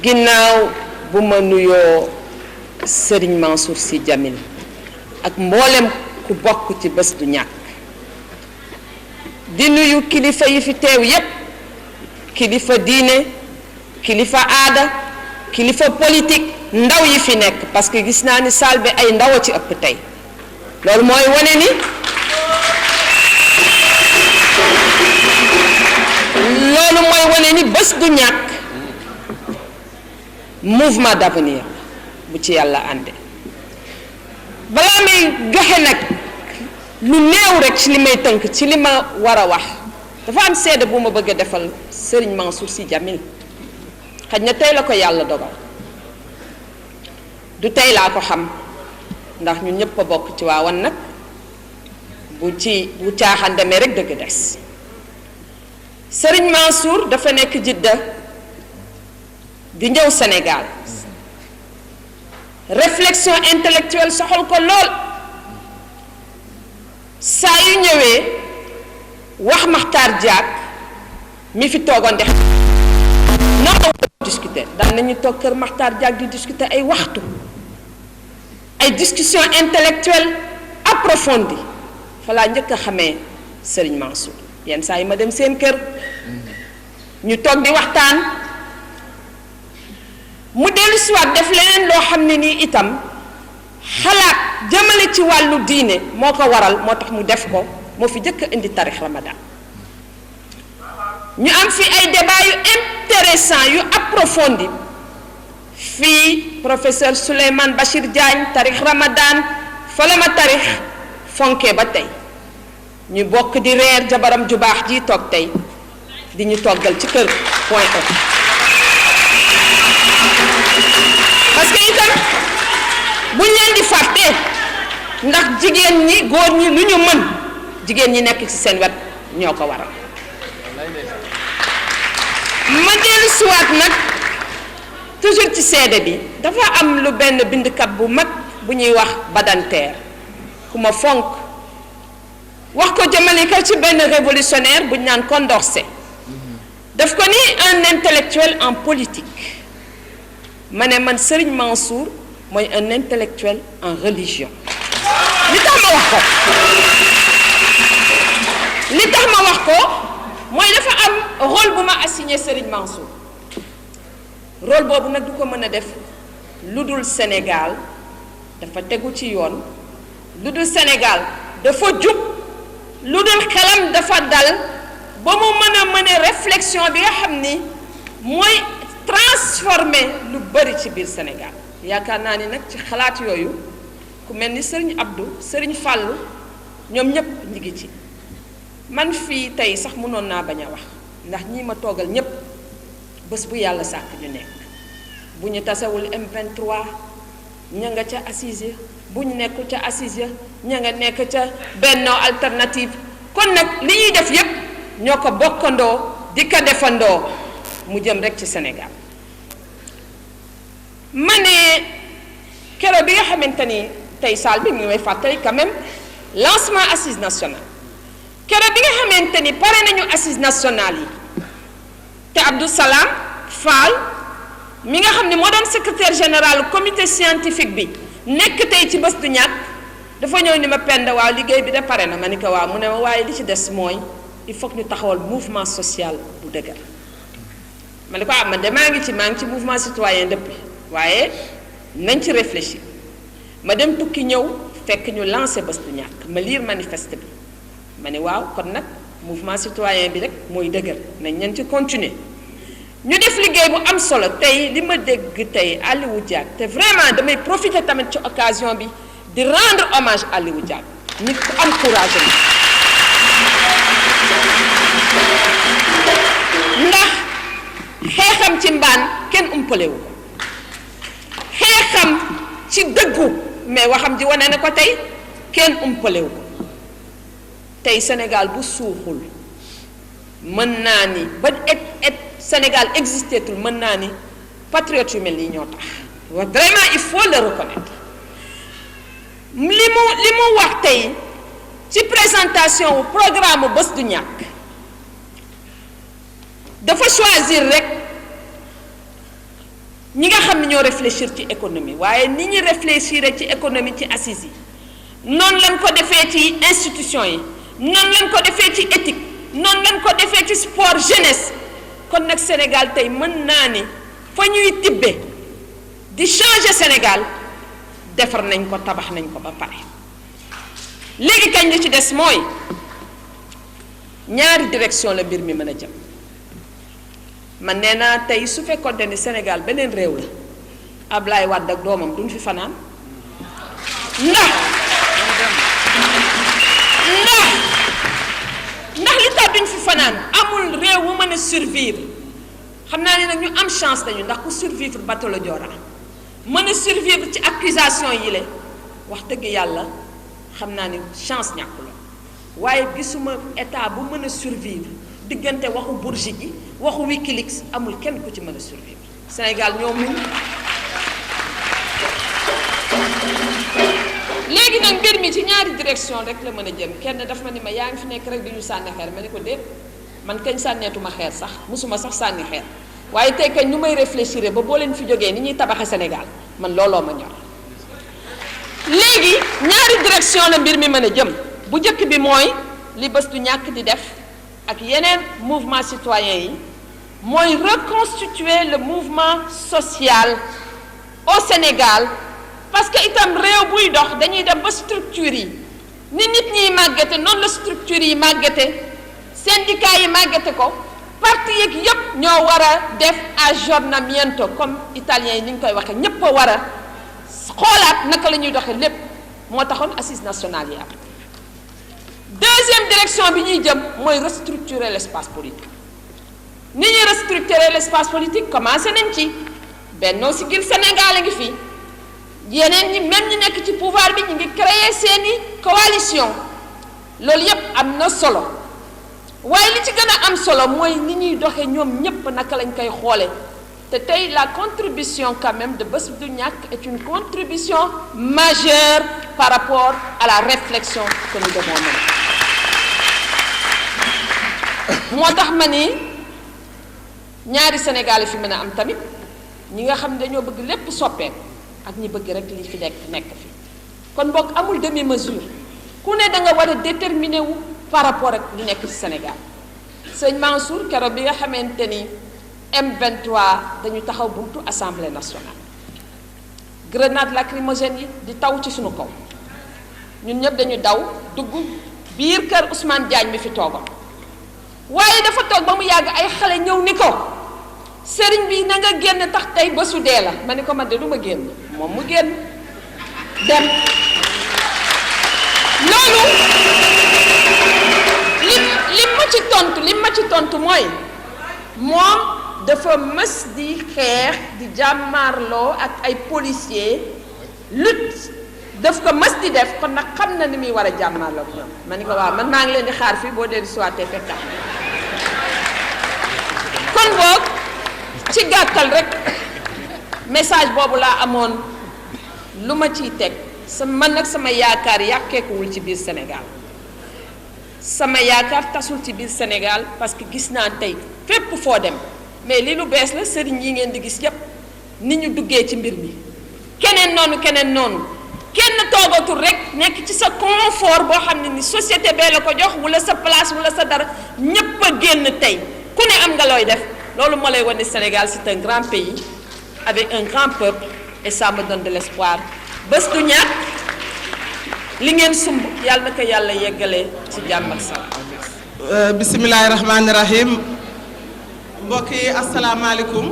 ginnaaw bu ma nuyoo Serigne Mansour Sy Djamil ak mboolem ku bokk ci bés du ñàkk di nuyu kilifa yi fi teew yépp kilifa diine kilifa aada kilifa politique ndaw yi fi nekk parce que gis naa ni salle bi ay ndaw a ci ëpp tey loolu mooy wane ni bés du ñàkk mouvement d'avenir bu ci yàlla ànde balaa may joxe nag lu néew rek ci li may tënk ci li ma war a wax dafa am seede bu ma bëgg a defal Serigne Mansour Sy Djamil xaj na tey la ko yàlla dogal du tey laa ko xam ndax ñun ñëpp a bokk ci waawan nag bu caaxaan demee rek dëgg des Serigne Mansour dafa nekk Jidda di ñëw Sénégal réflexion intellectuelle soxal ko lool saa yu ñëwee wax Makhtar Diak mi fi toogoon de noonu la discuter daan nañu toog kër Makhtar Diak di discuter ay waxtu ay discussion intellectuelle approfondie fa laa njëkk a xamee Serigne Mansour yenn saa yi ma dem seen kër ñu toog di waxtaan mu dellu siwaat def leneen loo xam ne nii itam xalaat jëmale ci wàllu diine moo ko waral moo tax mu def ko moo fi jëkk indi tarix Ramadan ñu am fi ay débat yu intéressant yu approfondi fii professeur Souleymane Bachir Diagne tarix Ramadan fa la ma tarix fonkee ba tey ñu bokk di reer jabaram ju baax ji toog tey di ñu toggal ci kër point E parce que itam buñ leen di fàtte ndax jigéen ñi góor ñi lu ñu mën jigéen ñi nekk ci seen wet ñoo ko waral ma dellu siwaat nag toujours ci seede bi dafa am lu benn bindkat bu mag bu ñuy wax Badanteer ku ma fonk wax ko jëmale ko ci benn révolutionnaire bu ñu naan Condorcet daf ko ni un intellectuel en politique ma ne man Serigne Mansour mooy un intellectuel en religion li tax ma wax ko mooy dafa am rôle bu ma assigné Serigne Mansour rôle boobu nag du ko mën a def lu dul Sénégal dafa tegu ci yoon lu dul Sénégal dafa jub lu dul xelam dafa dal ba mu mën a réflexion bi nga xam ni mooy transformer lu bari ci biir Sénégal yaakaar naa ni nag ci xalaat yooyu ku mel ni Serigne Abdou Serigne Fallou ñoom ñëpp ñi ngi ci man fii tey sax mënoon naa bañ a wax ndax ñii ma toogal ñëpp bés bu yàlla sàkk ñu nekk bu ñu tasewul M23 ña nga ca assise bu ñu nekkul ca assise ña nga nekk ca Benno Alternative kon nag li ñuy def yépp ñoo ko bokkandoo di ko defandoo mu jëm rek ci Sénégal ma ne keroog bi nga xamante ni tey saal bi mu ngi may fàttali quand même lancement assise nationale keroog bi nga xamante ni pare nañu assise nationale yi te Abdou Salam Fall mi nga xam ne moo doon secrétaire général comité scientifique bi nekk tey ci bés du ñàkk dafa ñëw ni ma pend waaw liggéey bi de pare na ma ni ko waaw mu ne ma waaye li ci des mooy il faut que ñu taxawal mouvement social bu dëgër ma ne ko man de maa ngi ci mouvement citoyen depuis waaye nañ ci réfléchir ma dem tukki ñëw fekk ñu lancé bés du ñàkk ma lire manifeste bi ma ne waaw kon nag mouvement citoyen bi rek mooy dëgër nañ leen ci continuer ñu def liggéey bu am solo tey li ma dégg tey Aliou Diak te vraiment damay profiter tamit ci occasion bi di rendre hommage Aliou Diak nit ku am courage ndax xeexam ci mbaan kenn umpalewu ko xeexam ci dëggu mais waxam ji wane na ko tey kenn umpalewu ko tey Sénégal bu suuxul mën naa ni ba Sénégal existeetul mën naa ni patriotes yu mel nii ñoo tax vraiment il faut le reconnaître li mu wax tey ci présentation wu programme bés du ñàkk dafa choisir rek ñi nga xam ne ñoo réfléchir ci économie waaye ni ñu réfléchir ci économie ci assises yi noonu lañ ko defee ci institution yi noonu lañ ko defee ci éthique noonu lañ ko defee ci sport jeunesse kon nag Sénégal tey mën naa ni fa ñuy tibbe di changer Sénégal defar nañ ko tabax nañ ko ba pare léegi kañ li ci des mooy ñaari direction la mbir mi mën a jëm man nee naa tey su fekkoonte ni Sénégal beneen réew la Ablaye Wade ak doomam duñ fi fanaan ndax li tax duñ fi fanaan amul réew mu mën a survivre xam naa ne nag ñu am chance lañu ndax ku survivre bateau la Joola mën a survivre ci accusation yi la wax dëgg yàlla xam naa ni chance ñàkku la waaye gisuma état bu mën a survivre diggante waxu Bourgi gi waxu Wikileaks amul kenn ku ci mën a survivre Sénégal ñoo muñ léegi nag mbir mi ci ñaari direction rek la mën a jëm kenn daf ma ni ma yaa ngi fi nekk rek di ñu sànni xeer ma ni ko déet man kañ sànneetuma xeer sax musuma sax sànni xeer waaye tey kañ nu may réfléchir ba boo leen fi jógee ni ñuy tabaxe Sénégal man looloo ma ñor léegi ñaari direction la mbir mi mën a jëm bu njëkk bi mooy li bés du ñàkk di def ak yeneen mouvement citoyen yi mooy reconstituer le mouvement social au Sénégal parce que itam réew buy dox dañuy dem ba structure yi ni nit ñiy màggate noonu la structure yi màggate syndicat yi màggate ko parti yeeg yépp ñoo war a def aggiornamento comme italien yi ni ñu koy waxee ñépp a war a xoolaat naka la ñuy doxee lépp moo taxoon assise nationale yi am deuxième direction bi ñuy jëm mooy restructurer l'espace politique ni ñuy restructurer l'espace politique commencé nañ ci Benno Siggil Sénégal a ngi fi yeneen ñi même ñi nekk ci pouvoir bi ñu ngi créer seeni coalition loolu yépp am na solo waaye li ci gën a am solo mooy ni ñuy doxee ñoom ñépp naka lañ koy xoole te tey la contribution quand même de Bës Du Ñakk est une contribution majeure par rapport à la réflexion que nous devons mener moo tax ma ni ñaari Sénégal fi mën a am tamit ñi nga xam ne dañoo bëgg lépp soppeeku ak ñi bëgg rek li fi nekk fi kon boog amul demi mesure ku ne da nga war a déterminer wu par rapport ak li nekk ci Sénégal sëñ Mansour keroog bi nga xamante ni M23 dañu taxaw buntu assemblée nationale grenade lacrymogène yi di taw ci suñu kaw ñun ñëpp dañu daw dugg biir kër Ousmane Diagne mi fi toogoon waaye dafa toog ba mu yàgg ay xale ñëw ni ko sëriñ bi na nga génn tax tey bésu dee la ma ni ko man de du ma génn moom mu génn dem loolu li ma ci tontu mooy moom dafa mës di xeex di jàmmaarloo ak ay policiers lutte daf ko mës di def kon nag xam na ni muy war a jàmmaarloo ak ñoom ma ni ko waaw man maa ngi leen di xaar fii boo dee di suwaatee fekk kon boog ci gàttal rek message boobu laa amoon lu ma ciy teg man nag sama yaakaar yàkkeekuwul ci biir Sénégal sama yaakaar tasul ci biir Sénégal parce que gis naa tey fépp foo dem mais li lu bees la sëriñ yi ngeen di gis yépp ni ñu duggee ci mbir mi keneen noonu kenn toogatul rek nekk ci sa confort boo xam ne ni société bee la ko jox wala sa place wala sa dara ñépp a génn tey ku ne am nga looy def loolu moo lay wane Sénégal c'est un grand pays avec un grand peuple et ça me donne de l'espoir Bës Du Ñakk li ngeen sumb yàlla na ko yàlla yeggalee ci jàmm ak salaam. bismillaahi rahmaani rahim mbokk yi asalaamaaleykum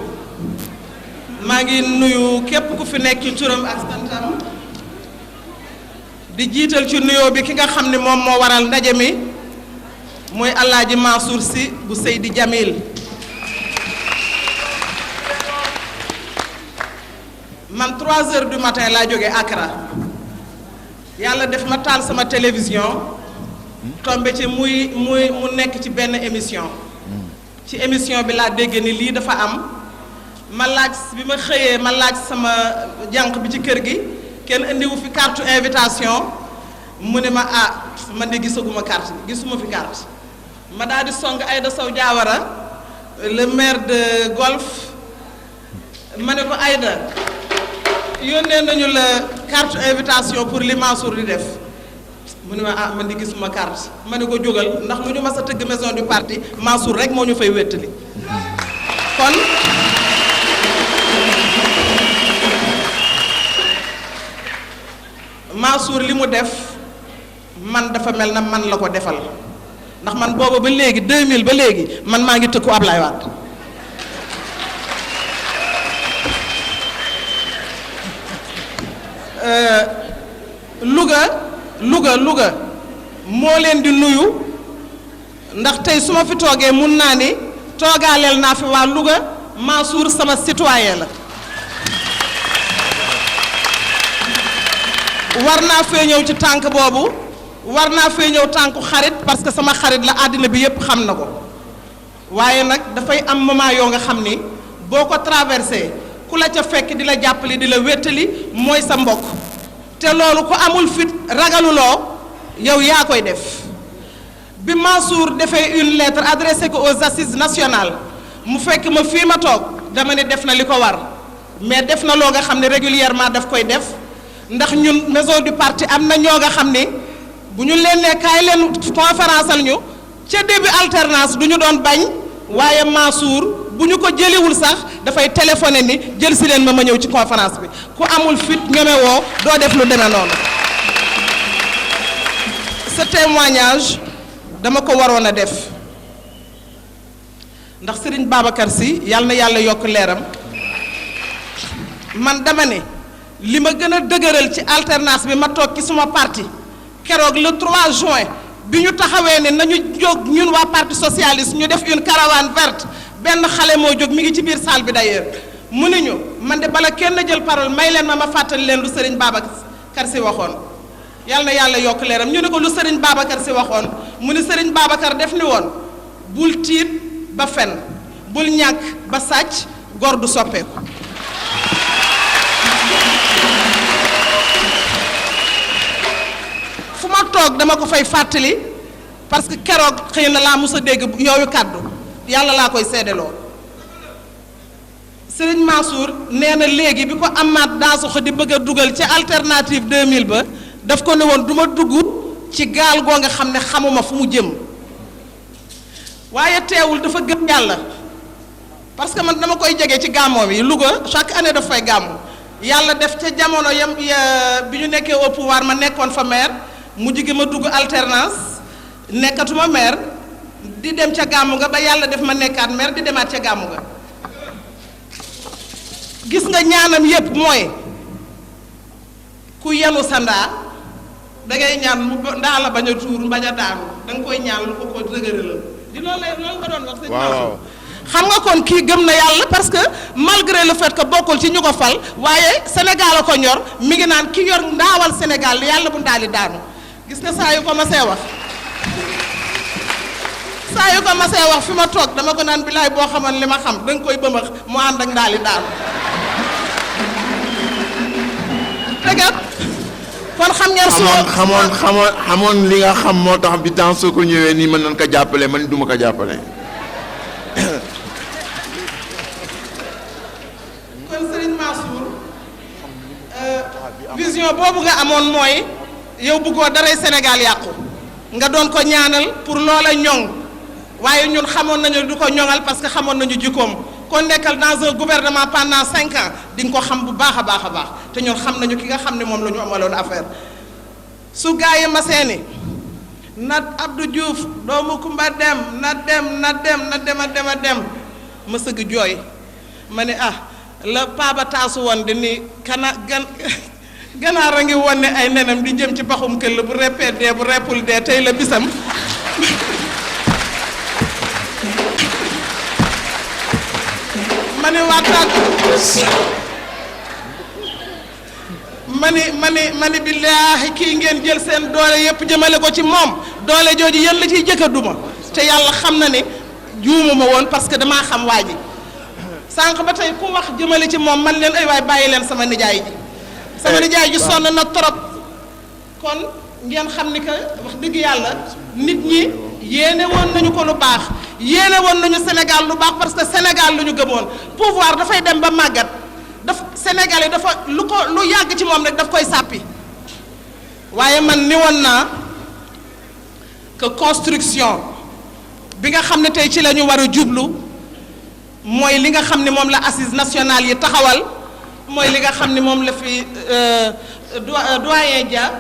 maa ngi nuyu képp ku fi nekk ci turam ak santam di jiital ci nuyoo bi ki nga xam ne moom moo waral ndaje mi muy Alaaji Mansour Sy bu Seydi Djamil man 3 heures du matin laa jóge Accra yàlla def ma taal sama télévision tombé ci mu nekk ci benn émission ci émission bi laa dégg ni lii dafa am ma laaj bi ma xëyee ma laaj sama jànq bi ci kër gi kenn indiwu fi carte invitation mu ne ma ah man de gisuma fi carte ma daal di song Aïda Sow Diawara le maire de Golf ma ne ko Aïda yónnee nañu la carte invitation pour li Mansour di def mu ne ma ah man di gisuma carte ma ne ko jógal ndax lu ñu mas a tëgg maison du parti Mansour rek moo ñu fay wéttali kon Mansour li mu def man dafa mel na man la ko defal ndax man booba ba léegi 2000 ba léegi man maa ngi tëkku Ablaye Wade Louga moo leen di nuyu ndax tey su ma fi toogee mun naa ni toogaaleel naa fi waa Louga Mansour sama citoyen la war naa fee ñëw ci tànk boobu war naa fee ñëw tànku xarit parce que sama xarit la àddina bi yépp xam na ko waaye nag dafay am moment yoo nga xam ni boo ko traversé ku la ca fekk di la jàppale di la wéttali mooy sa mbokk te loolu ku amul fit ragaluloo yow yaa koy def bi Mansour defee une lettre adressée ko aux assises nationales mu fekk ma fii ma toog dama ne def na li ko war mais def na loo nga xam ne régulièrement daf koy def ndax ñun maison du parti am na ñoo nga xam ne bu ñu leen ne kaay leen conférence al ñu ca début alternance du ñu doon bañ waaye Mansour bu ñu ko jëliwul sax dafay téléphoné ni jël si leen ma ñëw ci conférence bi ku amul fit ñemewoo doo def lu demee noonu ce témoignage dama ko waroon a def ndax Serigne Babacar Sy yàlla na yàlla yokk leeram man dama ne li ma gën a dëgëral ci alternance bi ma toog ci suma parti keroog le 3 juin bi ñu taxawee ne nañu jóg ñun waa parti socialiste ñu def une caravane verte benn xale moo jóg mi ngi ci biir salle bi d'ailleurs mu ne ñu man de bala kenn jël parole may leen ma fàttali leen lu Serigne Babacar Sy waxoon yàlla na yàlla yokk leeram ñu ne ko lu Serigne Babacar Sy waxoon mu ne Serigne Babacar def ni woon bul tiit ba fen bul ñàkk ba sàcc góor du soppeeku fu ma toog dama ko fay fàttali parce que keroog xëy na laa mos a dégg yooyu kàddu yàlla laa koy seedeloo Serigne Mansour nee na léegi bi ko Amath Dansokho di bëgg a dugal ci alternative 2000 ba daf ko ne woon du ma dugg ci gaal goo nga xam ne xamuma fu mu jëm waaye teewul dafa gëm yàlla parce que man dama koy jege ci gàmmoom yi Louga chaque année daf fay gàmmu yàlla def ca jamono yam bi ñu nekkee au pouvoir ma nekkoon fa maire mu jigi ma dugg alternance nekkatuma maire di dem ca gàmmu nga ba yàlla def ma nekkaat maire di demaat ca gàmmu nga gis nga ñaanam yépp mooy ku yenu sa ndaa dangay ñaan mu ndaa la bañ a tuur bañ a daanu danga koy ñaan lu ko dëgëralal di loolu nga doon wax sëñ Mansour xam nga kon kii gëm na yàlla parce que malgré le fait que bokkul ci ñu ko fal waaye Sénégal a ko ñor mi ngi naan ki yor ndaawal Sénégal yàlla bu ndaali daanu gis nga saa yu ko masee wax fi ma toog dama ko naan bilaay boo xamoon li ma xam danga koy bëmax mu ànd ak ndaali daanu tegat kon xam ngeen xamoon li nga xam moo tax bi temps soo ko ñëwee nii mën nañ ko jàppale man duma ko jàppale kon Serigne Mansour vision boobu nga amoon mooy yow bëggoo daray Sénégal yàqu nga doon ko ñaanal pour loola ñoŋ waaye ñun xamoon nañu du ko ñoŋal parce que xamoon nañu jikkoom kon nekkal dans un gouvernement pendant 5 ans di nga ko xam bu baax a baax a baax te ñun xam nañu ki nga xam ne moom la ñu amaloon affaire su gaa yi maseeni na Abdou Diouf doomu Kumba dem na dem ma sëgg jooy ma ne la paaba taasu woon di ni ganaar a ngi woon ne ay nenam di jëm ci baxum këll bu reppee dee bu reppul dee tey la bisam ma ne waxtaan ma ni billaahi kii ngeen jël seen doole yépp jëmale ko ci moom doole jooju yéen la ciy jëkka duma te yàlla xam na ne juumuma woon parce que damaa xam waa ji sànq ba tey ku wax jëmale ci moom man leen ay waay bàyyi leen sama nijaay ji sonn na trop kon ngeen xam ni que wax dëgg yàlla nit ñi yéene woon nañu ko lu baax yéene woon nañu Sénégal lu baax parce que Sénégal lu ñu gëmoon pouvoir dafay dem ba màggat Sénégalais dafa lu yàgg ci moom rek daf koy sàppi waaye man ni woon naa que construction bi nga xam ne tey ci la ñu war a jublu mooy li nga xam ne moom la assise nationale yi taxawal mooy li nga xam ne moom la fi doyen Dia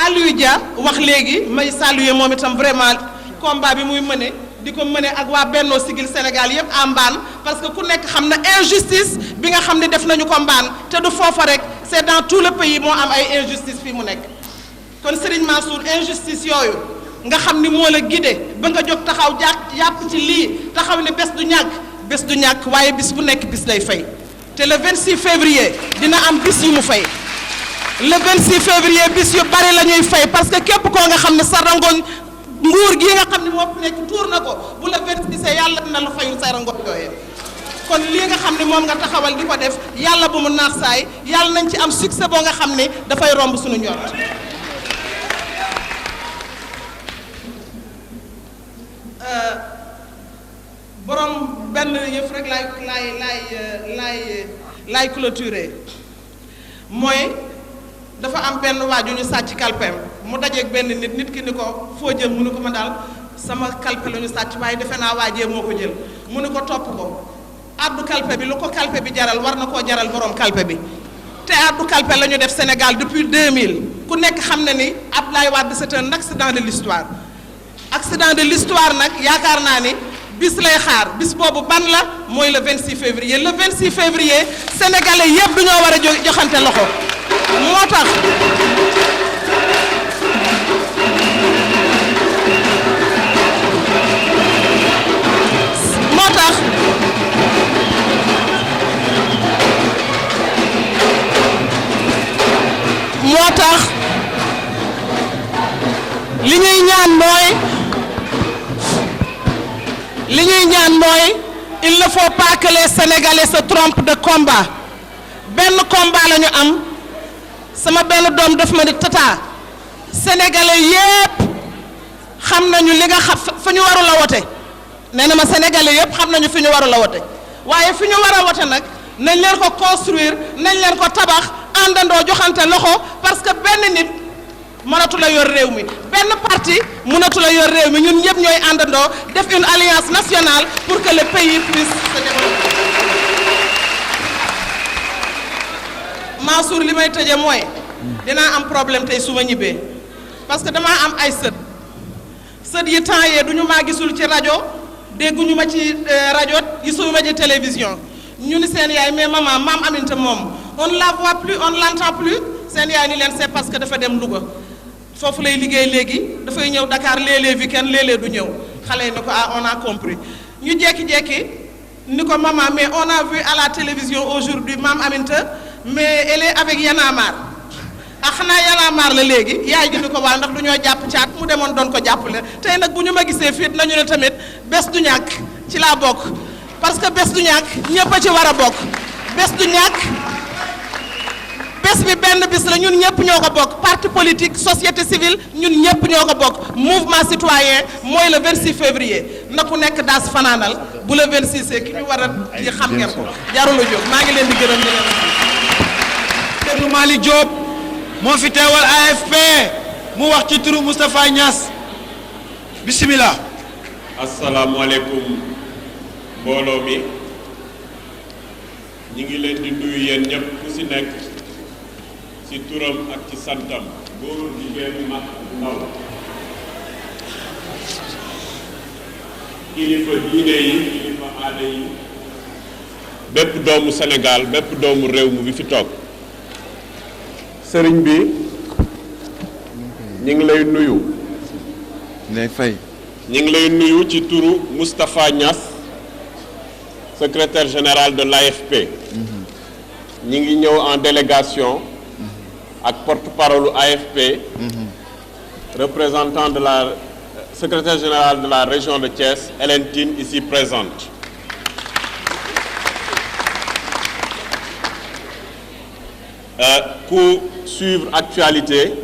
Aliou Dia wax léegi may saluer moom itam vraiment combat bi muy mëne di ko mëne ak waa Bennoo Siggil Sénégal yëpp à Mbaan parce que ku nekk xam na injustice bi nga xam ne def nañu ko Mbaan te du foofa rek c'est dans tout le pays moo am ay injustice fii mu nekk kon Serigne Mansour injustice yooyu nga xam ni moo la guidé ba nga jóg taxaw jàpp ci lii taxaw ne bés du ñàkk waaye bis bu nekk bis lay fay te le 26 février dina am bis yu mu fay le 26 février bis yu bari la ñuy fay parce que képp koo nga xam ne sa rangoñ nguur gi nga xam ne moo nekk tuur na ko bu la 26 yàlla dina la fayul sa rangoñ yooyee kon lii nga xam ne moom nga taxawal di ko def yàlla bu mu naax saay yàlla nañ ci am succès boo nga xam ne dafay romb suñu njort borom benn yëf rek laay clôturer mooy dafa am benn waaju ñu sàcc kalpeem mu dajeeg benn nit ki ni ko foo jël mu ni ko ma daal sama kalpe la ñu sàcc waaye defe naa waajee moo ko jël mu ni ko topp ko addu kalpe bi lu ko kalpe bi jaral war na koo jaral borom kalpe bi te addu kalpe la ñu def Sénégal depuis 2000 ku nekk xam na ni Abdoulaye Wade c'est un accident de l'histoire nag yaakaar naa ni bis lay xaar bis boobu ban la mooy le 26 février le 26 février sénégalais yëpp dañoo war a joxante loxo moo tax li ñuy ñaan mooy il ne faut pas que les Sénégalais se trompent de combat benn combat la ñu am sama benn doom daf ma ni tata Sénégalais yépp xam nañu li nga xam fa ñu warul a wote nee na ma Sénégalais yépp xam nañu fi ñu warul a wote waaye fi ñu war a wote nag nañ leen ko construire nañ leen ko tabax àndandoo joxante loxo parce que benn nit mënatu la yor réew mi benn parti mënatu la yor réew mi ñun ñëpp ñooy àndandoo def une alliance nationale pour que le pays puisse se développer. Mansour li may tëje mooy dinaa am problème tey su ma ñibbee parce que damaa am ay sët yi temps yee du ñu maa gisul ci rajo dégguñu ma ci rajo gisuñu ma ci télévision ñu ni seen yaay mais maman maam Aminta moom on ne la voit plus on ne l'entend plus seen yaay ni leen c'est parce que dafa dem Louga foofu lay liggéey léegi dafay ñëw Dakar léeg-léeg week-end léeg-léeg du ñëw xale yi ni ko ah on a compris ñu jékki-jékki ni ko maman mais on a vu à la télévision aujourd'hui maam Aminta mais elle est avec Y'en a marre ah xanaa Y'en a marre la léegi yaay gi ni ko waa ndax du ñoo jàpp caat mu demoon doon ko jàppale tey nag bu ñu ma gisee fiit nañu ne tamit bés du ñàkk ci laa bokk parce que bés du ñàkk ñëpp a ci war a bokk bés du ñàkk bés bi benn bis la ñun ñëpp ñoo ko bokk parti politique société civile ñun ñëpp ñoo ko bokk mouvement citoyen mooy le 26 février na ku nekk daas fanaanal bu le 26 ki ñu war a yi xam ngeen ko jarul a jóg maa ngi leen di gërëm di leen Thierno Malick Diop moo fi teewal AFP mu wax ci turu Moustapha Niass bismillah. asalaamaaleykum mbooloo mi ñi ngi leen di nuyu yéen ñëpp ku ci nekk ci turam ak ci santam góor jigéen mag ndaw kilifa diine yi kilifa aada yi bépp doomu Sénégal bépp doomu réew mi fi toog sëriñ bi ñi ngi lay nuyu ne fay ñi ngi lay nuyu ci turu Moustapha Niass secrétaire général de l'AFP ñi ngi ñëw en délégation ak porte-parole AFP représentant de la secrétaire générale de la région de Thiès Hélène Tine ici présente ku suivre actualité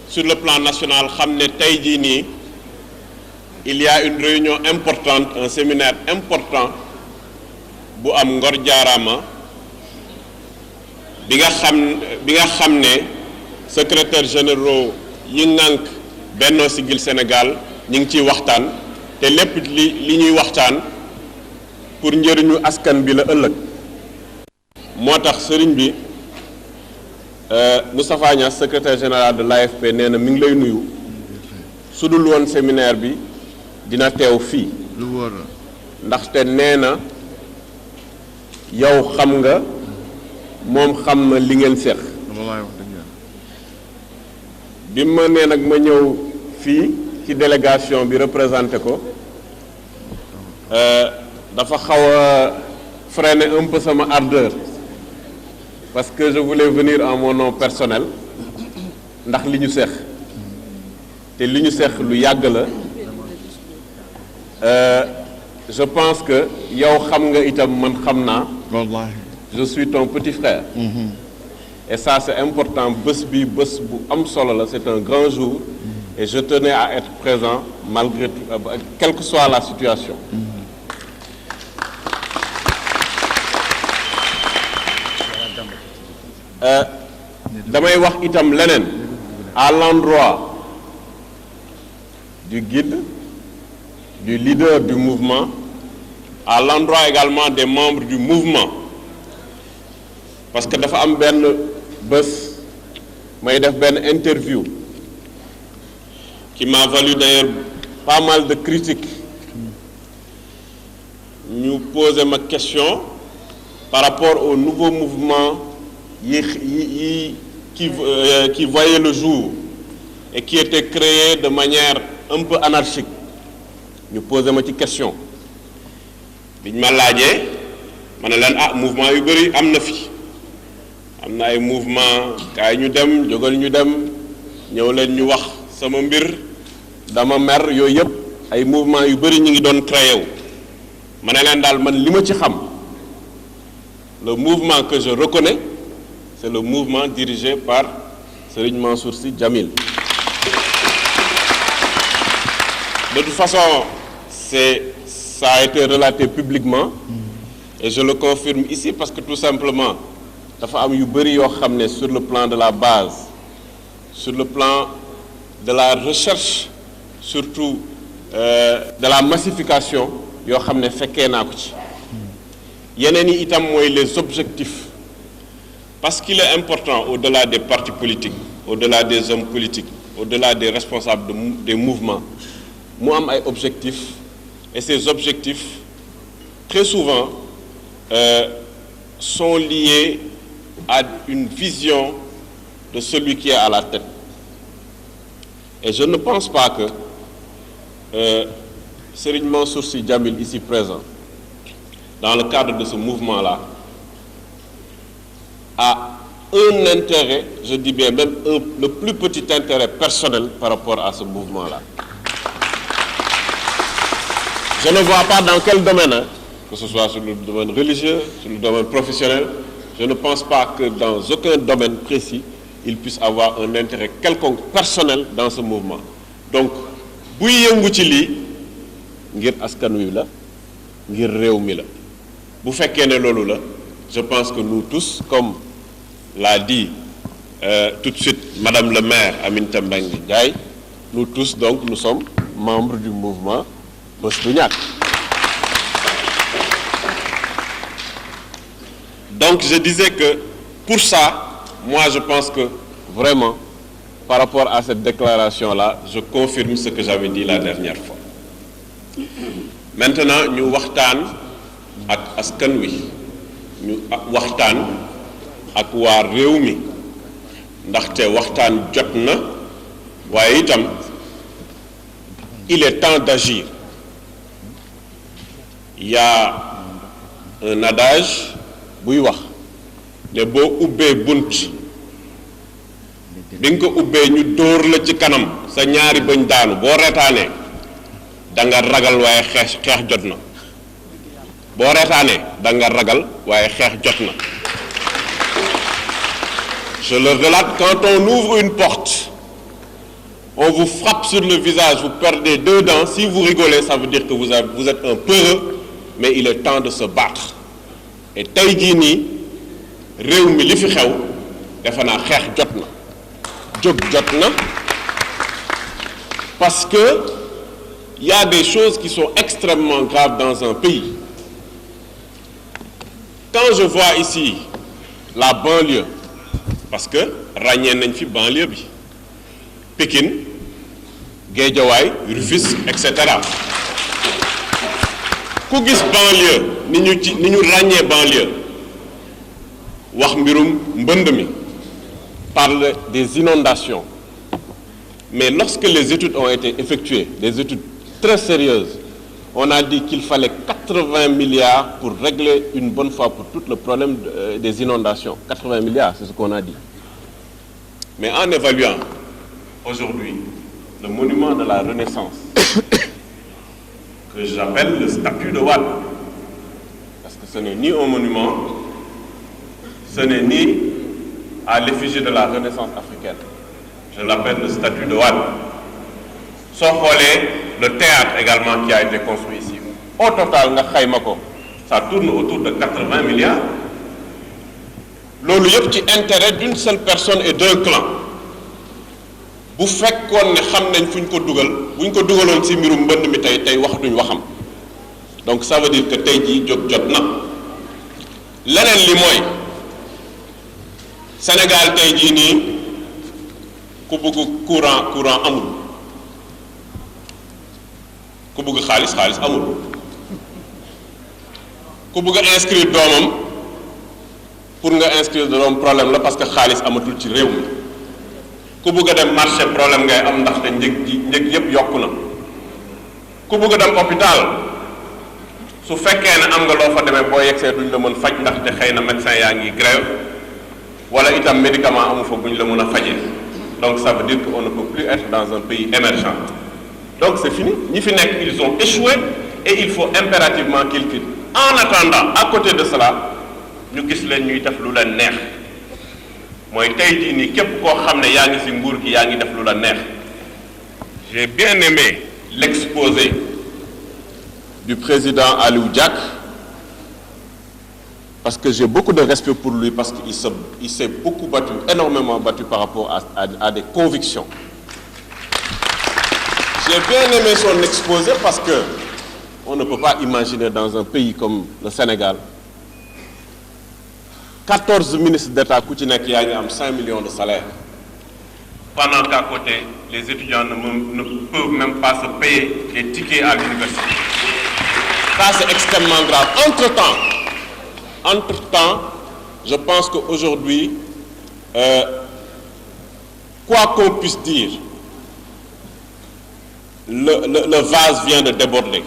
sur le plan national xam ne tey jii nii il y a une réunion importante un séminaire important bu am Ngor Jaaraama bi nga xam ne secrétaire généraux yi ŋànk Benno Siggil Sénégal ñi ngi ciy waxtaan te lépp li ñuy waxtaan pour njëriñu askan bi la ëllëg moo tax sëriñ bi Moustapha Niasse secrétaire général de l'AFP nee na mi ngi lay nuyu su dul woon séminaire bi dina teew fii lu wóor la ndaxte nee na yow xam nga moom xam na li ngeen seq wallaay wax dëgg yàlla bi ma nee nag ma ñëw fii ci délégation bi représenté ko dafa xaw a freiner un peu sama ardeur parce que je voulais venir en mon nom personnel ndax li ñu seq te li ñu seq lu yàgg la je pense que yow xam nga itam man xam naa wallaay je suis ton petit frère et ça c'est important bés bi bés bu am solo la c'est un grand jour et je tenais à être présent malgré tout quelle que soit la situation damay wax itam leneen à l'endroit du guide du leader du mouvement à l'endroit également des membres du mouvement parce que dafa am benn bés may def benn interview qui m'a valu d'ailleurs pas mal de critiques ñu poser ma question par rapport au nouveau mouvement qui voyait le jour et qui était créé de manière un peu anarchique ñu poser ma ci question biñ ma laajee ma ne leen mouvement yu bëri am na fi am na ay mouvement kaay ñu dem jógal ñu dem ñëw leen ñu wax sama mbir dama mer yooyu yëpp ay mouvement yu bëri ñu ngi doon créé wu ma ne leen daal man li ma ci xam le mouvement que je reconnais c'est le mouvement dirigé par Serigne Mansour Sy Djamil. De toute façon, ça a été relaté publiquement et je le confirme ici parce que tout simplement dafa am yu bëri yoo xam ne sur le plan de la base, sur le plan de la recherche, surtout de la massification yoo xam ne fekkee naa ko ci yeneen yi itam mooy les objectifs. Parce qu'il est important, au-delà des partis politiques, au-delà des hommes politiques, au-delà des responsables des mouvements, mu am ay objectifs et ces objectifs très souvent sont liés à une vision de celui qui est à la tête. Et je ne pense pas que Serigne Mansour Sy Djamil ici présent, dans le cadre de ce mouvement-là, a un intérêt, je dis bien même le plus petit intérêt personnel par rapport à ce mouvement-là. Je ne vois pas dans quel domaine, que ce soit sur le domaine religieux, sur le domaine professionnel, je ne pense pas que dans aucun domaine précis, il puisse avoir un intérêt quelconque personnel dans ce mouvement. Donc, buy yëngu ci lii ngir askan wi la, ngir réew mi la. Bu fekkee ne loolu la, je pense que nous tous, comme l'a dit tout de suite Madame le maire Aminata Mbengue Ndiaye, nous tous donc nous sommes membres du mouvement Bës Du Ñakk. Donc je disais que pour ça, moi je pense que vraiment par rapport à cette déclaration-là, je confirme ce que j'avais dit la dernière fois. Maintenant ñu waxtaan ak askan wi. ñu waxtaan ak waa réew mi ndaxte waxtaan jot na waaye itam il est temps d'agir. Il y a un adage buy wax ne boo ubbee bunt bi nga ko ubbee ñu dóor la ci kanam sa ñaari bëñ daanu boo reetaanee da nga ragal waaye xeex jot na. boo reetaanee da nga ragal waaye xeex jot na. Je le relate, quand on ouvre une porte, on vous frappe sur le visage, vous perdez 2 dents. Si vous rigolez, ça veut dire que vous êtes un peureux, mais il est temps de se battre. Et tey jii nii réew mi li fi xew defe naa xeex jot na jóg jot na parce que il y a des choses qui sont extrêmement graves dans un pays. Quand je vois ici la banlieue, parce que ràññee nañ fi banlieue bi Pikine Guédiawaye Rufisque etc. ku gis banlieue ni ñu ràññee banlieue wax mbirum mbënd mi parle des inondations. Mais lorsque les études ont été effectuées, des études très sérieuses, on a dit qu'il fallait 80 milliards pour régler une bonne fois pour tout le problème des inondations. 80 milliards, c'est ce qu'on a dit. Mais en évaluant aujourd'hui le monument de la Renaissance, que j'appelle le statut de Wade, parce que ce n'est ni un monument, ce n'est ni à l'effigie de la Renaissance africaine. Je l'appelle le statut de Wade. Soo xoolee le théâtre également qui a été construit ici. Au total nga xayma ko ça tourne autour de 80 milliards. Loolu yëpp ci intérêt d'une seule personne et d'un clan. Bu fekkoon ne xam nañ fu ñu ko dugal bu ñu ko dugaloon ci mbirum mbënd mi tey waxatuñ waxam. Donc ça veut dire que tey jii jot na. Leneen li mooy Sénégal tey jii nii ku bëgg courant amul ku bëgg xaalis amul ku bëgg inscrire doomam pour nga inscrire doomam problème la parce que xaalis amatul ci réew mi ku bëgg dem marché problème ngay am ndaxte njëg yépp yokku na ku bëgg dem hôpital su fekkee ne am nga loo fa demee boo yegsee duñ la mën faj ndaxte xëy na médecin yaa ngi grève wala itam médicament amu fa buñ la mën a fajee. Donc ça veut dire qu'on ne peut plus être dans un pays émergent. Donc c'est fini. Ñi fi nekk ils ont échoué et il faut impérativement qu'ils quittent. En attendant, à côté de cela, ñu gis leen ñuy def lu la neex mooy tey jii nii képp koo xam ne yaa ngi ci nguur gi yaa ngi def lu la neex. J'ai bien aimé l'exposé du président Aliou Diack parce que j'ai beaucoup de respect pour lui parce qu'il s'est beaucoup battu, énormément battu par rapport à des convictions. J'ai bien aimé son exposé parce que on ne peut pas imaginer dans un pays comme le Sénégal 14 ministres d'État ku ci nekk yaa ngi am 5 millions de salaire pendant qu'à côté les étudiants ne peuvent même pas se payer les tickets à l'université. Ça c'est extrêmement grave. Entre-temps, je pense qu'aujourd'hui, quoi qu'on puisse dire, le vase vient de déborder.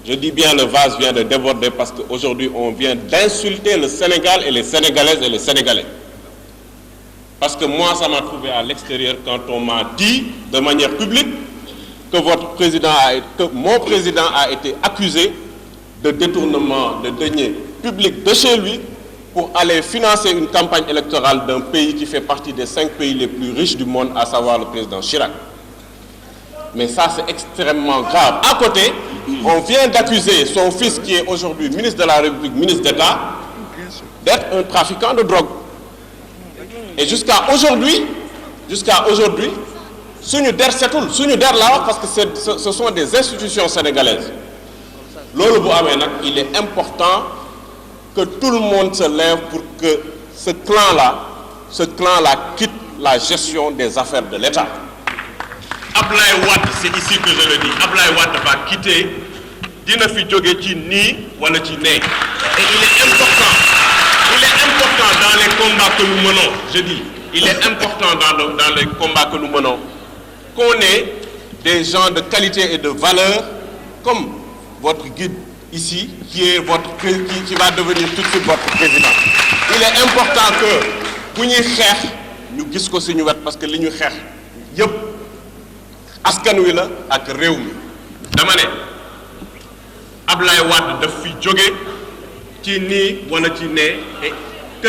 Je dis bien le vase vient de déborder parce qu'aujourd'hui, on vient d'insulter le Sénégal et les Sénégalaises et les Sénégalais. Parce que moi, ça m'a trouvé à l'extérieur quand on m'a dit de manière publique que mon président a été accusé de détournement de deniers publics de chez lui pour aller financer une campagne électorale d'un pays qui fait partie des 5 pays les plus riches du monde, à savoir le président Chirac. Mais ça, c'est extrêmement grave. À côté, on vient d'accuser son fils, qui est aujourd'hui ministre de la République, ministre d'État, d'être un trafiquant de drogue. Et jusqu'à aujourd'hui, suñu der setul suñu der laa wax parce que ce sont des institutions sénégalaises. Loolu bu amee nag, il est important que tout le monde se lève pour que ce clan-là quitte la gestion des affaires de l'État. Ablaye Wade, c'est ici que je le dis, Ablaye Wade va quitter, dina fi jóge ci nii wala ci nee. Et il est important dans les combats que nous menons, je dis, il est important dans les combats que nous menons qu'on ait des gens de qualité et de valeur comme votre guide ici, qui va devenir tout de suite votre président. Il est important que bu ñuy xeex ñu gis ko suñu wet parce que li ñu xeex yëpp askan wi la ak réew mi. Dama ne Ablaye Wade daf fi jóge ci nii wala ci nee et que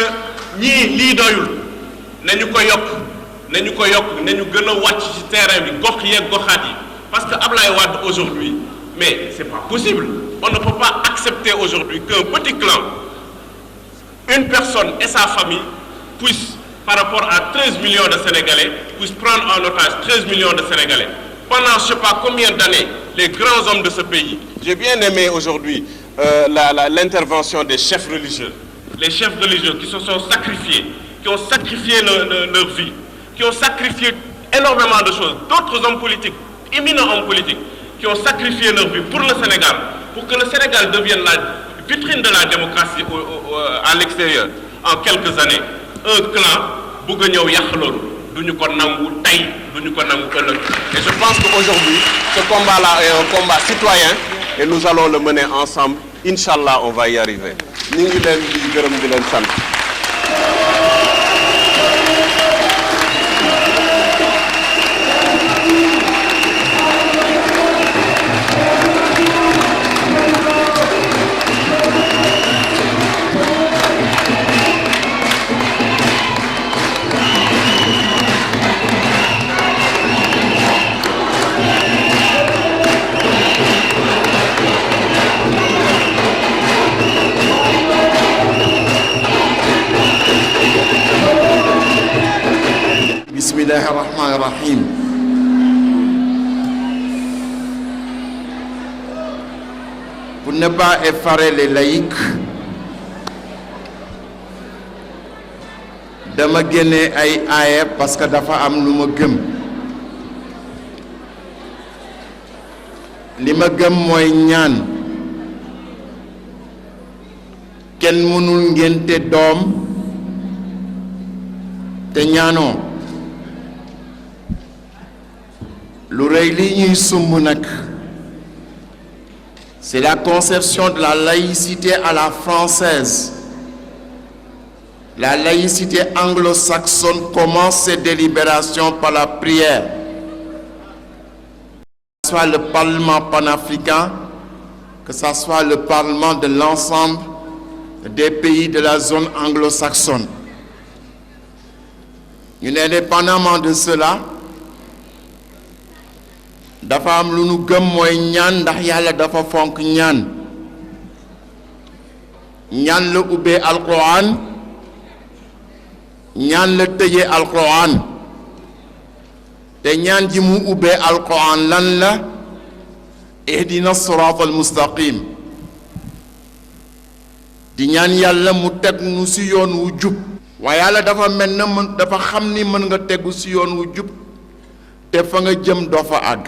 ñii lii doyul nañu ko yokk nañu gën a wàcc ci terrain bi gox yeeg goxaat yi parce que Ablaye Wade aujourd'hui mais c'est pas possible. On ne peut pas accepter aujourd'hui qu'un petit clan, une personne et sa famille puissent, par rapport à 13 millions de Sénégalais, puissent prendre en otage 13 millions de Sénégalais. Pendant je ne sais pas combien d'années, les grands hommes de ce pays. J'ai bien aimé aujourd'hui l'intervention des chefs religieux. Les chefs religieux qui se sont sacrifiés, qui ont sacrifié leur vie, qui ont sacrifié énormément de choses. D'autres hommes politiques, éminents hommes politiques, qui ont sacrifié leur vie pour le Sénégal, pour que le Sénégal devienne la vitrine de la démocratie à l'extérieur en quelques années. Un clan, bëgg ñëw yàq loolu duñu ko nangu tey duñu ko nangu ëllëg. Et je pense qu'aujourd'hui, ce combat-là est un combat citoyen et nous allons le mener ensemble. Inch'Allah, on va y arriver. Ñu ngi leen di gërëm di leen sant. Bismillahir Rahmanir Rahim. Pour ne pas effarer les laïcs, dama génne ay aaya parce que dafa am lu ma gëm. Li ma gëm mooy ñaan. Kenn mënul ngénte doom te ñaanoo. Lu rëy li ñuy sumb nag, c'est la conception de la laïcité à la française. La laïcité anglo-saxonne commence ses délibérations par la prière. Que ce soit le Parlement panafricain, que ce soit le Parlement de l'ensemble des pays de la zone anglo-saxonne. Indépendamment de cela, dafa am lu nu gëm mooy ñaan ndax yàlla dafa fonk ñaan. Ñaan la ubbee alquran, ñaan la tëjee alquran, te ñaan ji mu ubbee alquran lan la? Ihdina siraat al mustaqim. Di ñaan yàlla mu teg nu si yoon wu jub. waaye yàlla dafa mel na dafa xam ni mën nga tegu si yoon wu jub te fa nga jëm doo fa àgg.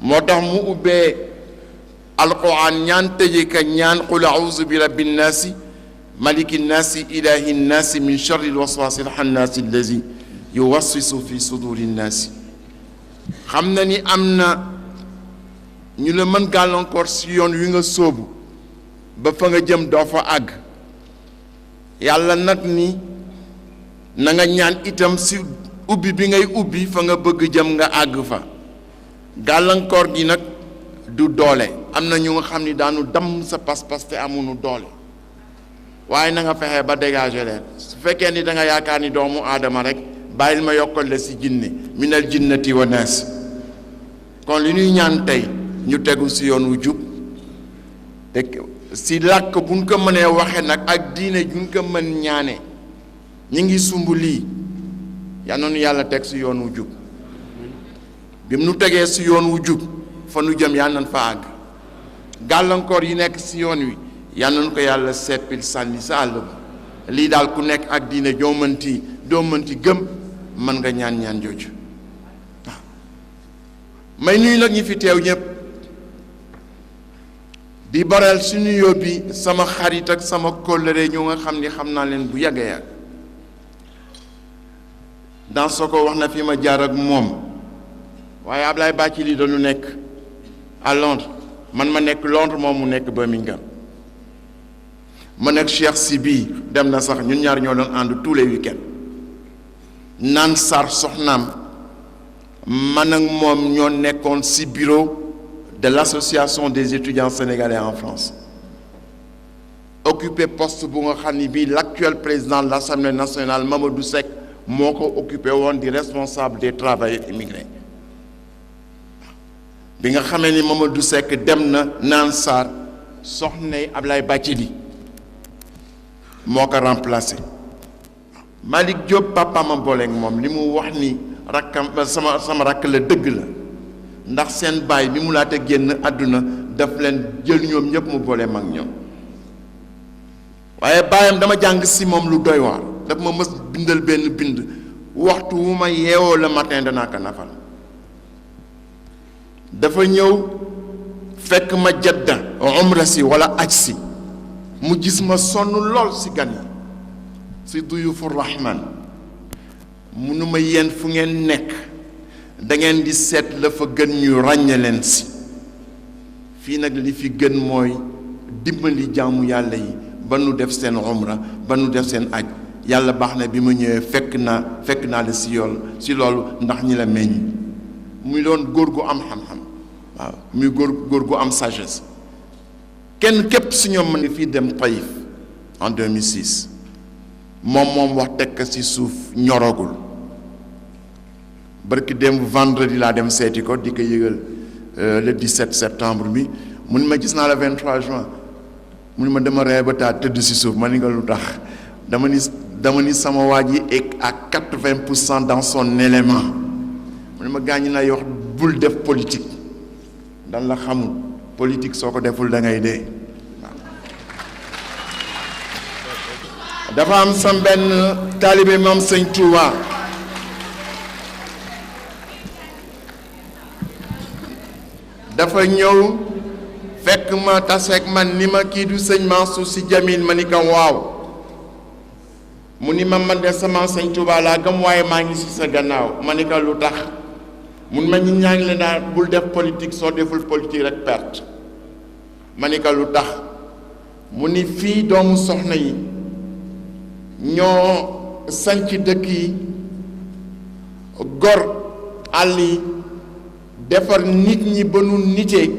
moo tax mu ubbee alquran ñaan tëje ka ñaan qul a'uuzu bi rabbin naasi maliki naasi ilahi naasi min sharri lwaswaasi lxannaasi allazi yuwaswisu fi suduri naasi. xam na ni am na ñu la mën gàllankoor si yoon wi nga sóobu ba fa nga jëm doo fa àgg. yàlla nag ni na nga ñaan itam si ubbi bi ngay ubbi fa nga bëgg jëm nga àgg fa. gàllankoor gi nag du doole. am na ñu nga xam ni daanu damm sa pas-pas te amuñu doole waaye na nga fexe ba dégager leen. su fekkee ni da nga yaakaar ni doomu aadama rek bàyyil ma yokkal la si jinne minal jinnati wa naas. kon li ñuy ñaan tey ñu tegu si yoon wu jub te si làkk buñ ko mënee waxe nag ak diine juñ ko mën ñaane ñi ngi sumb lii yaa noonu yàlla teg si yoon wu jub. bi mu nu tegee si yoon wu jub fa nu jëm yal nañ fa àgg. gàllankoor yi nekk si yoon wi yal nañ ko yàlla seppil sànni sa àll ba. lii daal ku nekk ak diine doo mënti gëm mën nga ñaan jooju waaw. may nuyu nag ñi fi teew ñëpp di baral suñu yóbbi sama xarit ak sama kóllëre ñu nga xam ni xam naa leen bu yàgg yàgg. dans soo ko wax na fi ma jaar ak moom. waaye Ablaye Bathily dañu nekk à Londres man ma nekk Londres moom mu nekk Birmingham. ma nekk Cheikh Sibi dem na sax ñun ñaar ñoo doon ànd tous les week-ends. Naan Sarr soxnaam man ak moom ñoo nekkoon ci bureau de l'association des étudiants sénégalais en France. occupé poste bu nga xam ni bii l'actuel président de l'Assemblée nationale Mamadou Seck moo ko occupé woon di responsable des travailleurs immigrés. bi nga xamee ni Mamadou Seck dem na Naan Sarr soxnay Ablaye Bathily moo ko remplacé Malick Diop papa ma booleeg moom li mu wax ni rakkam sama rakk la dëgg la ndax seen baay bi mu laata génn àdduna daf leen jël ñoom ñëpp mu boole mag ñoom waaye baayam dama jàng si moom lu doy waar daf ma mës bindal benn bind waxtu wu ma yeewoo le matin danaa ko nafal dafa ñëw fekk ma jadda umra si wala aj si mu gis ma sonn lool si gan yi si duyufu rahman munu ma yéen fu ngeen nekk da ngeen di seet la fa gën ñu ràññe leen si fii nag li fi gën mooy dimbali jaamu yàlla yi ba nu def seen umra ba nu def seen aj yàlla baax na bi ma ñëwee fekk naa la si loolu ndax ñi la meññ muy doon góor gu am xam-xam waaw muy góor gu am sagesse kenn képp si ñoom ma ngi fii dem Taïf en 2006 moom wax tekk si suuf ñoragul barki démb vendredi laa dem seeti ko di ko yëgal le 17 septembre bi mu ni ma gis naa la 23 juin mu ni ma dama ree ba taa tëdd si suuf ma ni nga lu tax dama ni sama waa ji est à 80% dans son élément mu ni ma gaañ na wax bul def politique dan la xamul politique soo ko deful da ngay dee dafa am sam benn taalibe Maam Sëñ Touba dafa ñëw fekk ma taseeg man ni ma kii du sëñ Mansour Sy Djamil ma ni ko waaw mu ni ma man de sama Sëñ Touba laa gëm waaye maa ngi ci sa gannaaw ma ni ko lu tax mun ma ñi ñaa ngi leen daal bul def politique soo deful politique rek perte ma ni ko lu tax mu ni fii doomu soxna yi ñoo sanc dëkk yi gor àll yi defar nit ñi ba nu nitee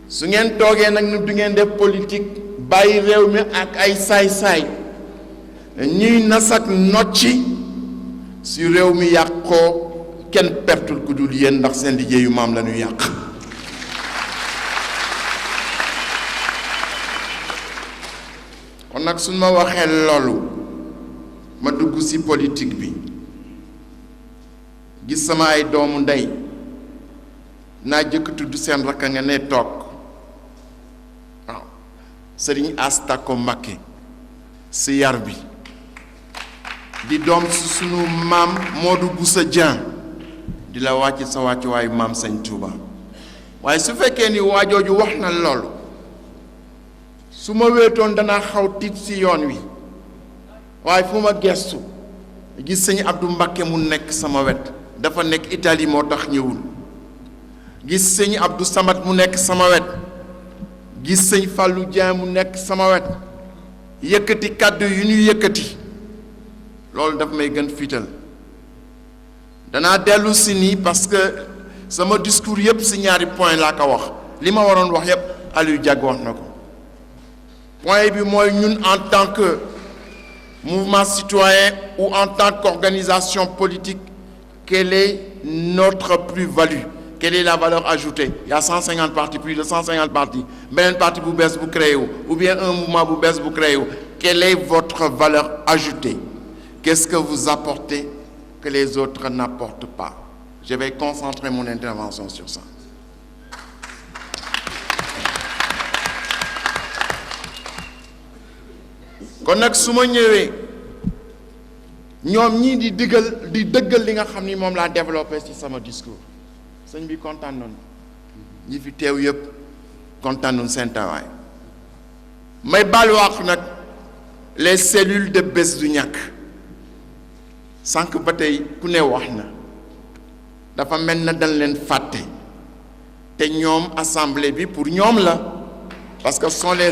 su ngeen toogee nag ni du ngeen def politique bàyyi réew mi ak ay saay-saay ñuy nasak nocci si réew mi yàqoo kenn pertul ku dul yéen ndax seen liggéeyu maam la ñu yàq kon nag suñ ma waxee loolu ma dugg ci politique bi gis sama ay doomu ndey naa jëkk tudd seen rakk nga ne toog waaw Sëriñ Astako Mbakke ci yar bi di doom ci sunu maam Modou Boussa Dieng di la wàcc sa wàcc waayu maam Sëñ Touba waaye su fekkee ni waajooju wax na loolu su ma wéetoon danaa xaw tiit ci yoon wi waaye fu ma gestu gis sëñ Abdou Mbakke mu nekk sama wet dafa nekk Italie moo tax ñëwul gis sëñ Abdou Samad mu nekk sama wet gis sëñ Fallou Dieng mu nekk sama wet yëkkati kàddu yu ñu yëkkati loolu daf may gën fiital danaa dellu si nii parce que sama discours yëpp si ñaari point laa ko wax li ma waroon wax yëpp Aliou Diack wax na ko point bi mooy ñun en tant que mouvement citoyen ou en tant qu'organisation politique quelle est notre plus-value quelle est la valeur ajoutée il y a 150 partis plus de 150 partis beneen parti bu bees bu créé wu ou bien un mouvement bu bees bu créé wu quelle est votre valeur ajoutée qu'est-ce que vous apportez que les autres n'apportent pas je vais concentrer mon intervention sur ça kon nag su ma ñëwee ñoom ñii di dëggal li nga xam ni moom laa développé ci sama discours sëñ bi kontaan nañu ñi fi teew yëpp kontaan nañu seen tawaay may baalu àq nag les cellules de Bës Du Ñakk sànq ba tey ku ne wax na dafa mel na dañ leen fàtte te ñoom assemblée bi pour ñoom la parce que ce sont les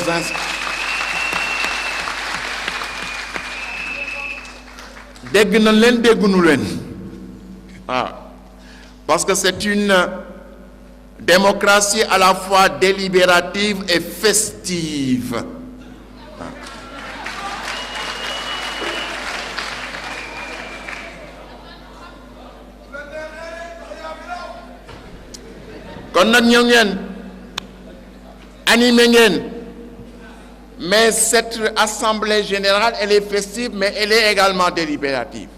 dégg na leen déggunu leen waaw parce que c'est une démocratie à la fois délibérative et festive kon nag ñoo ngeen animé ngeen Mais cette assemblée générale, elle est festive, mais elle est également délibérative.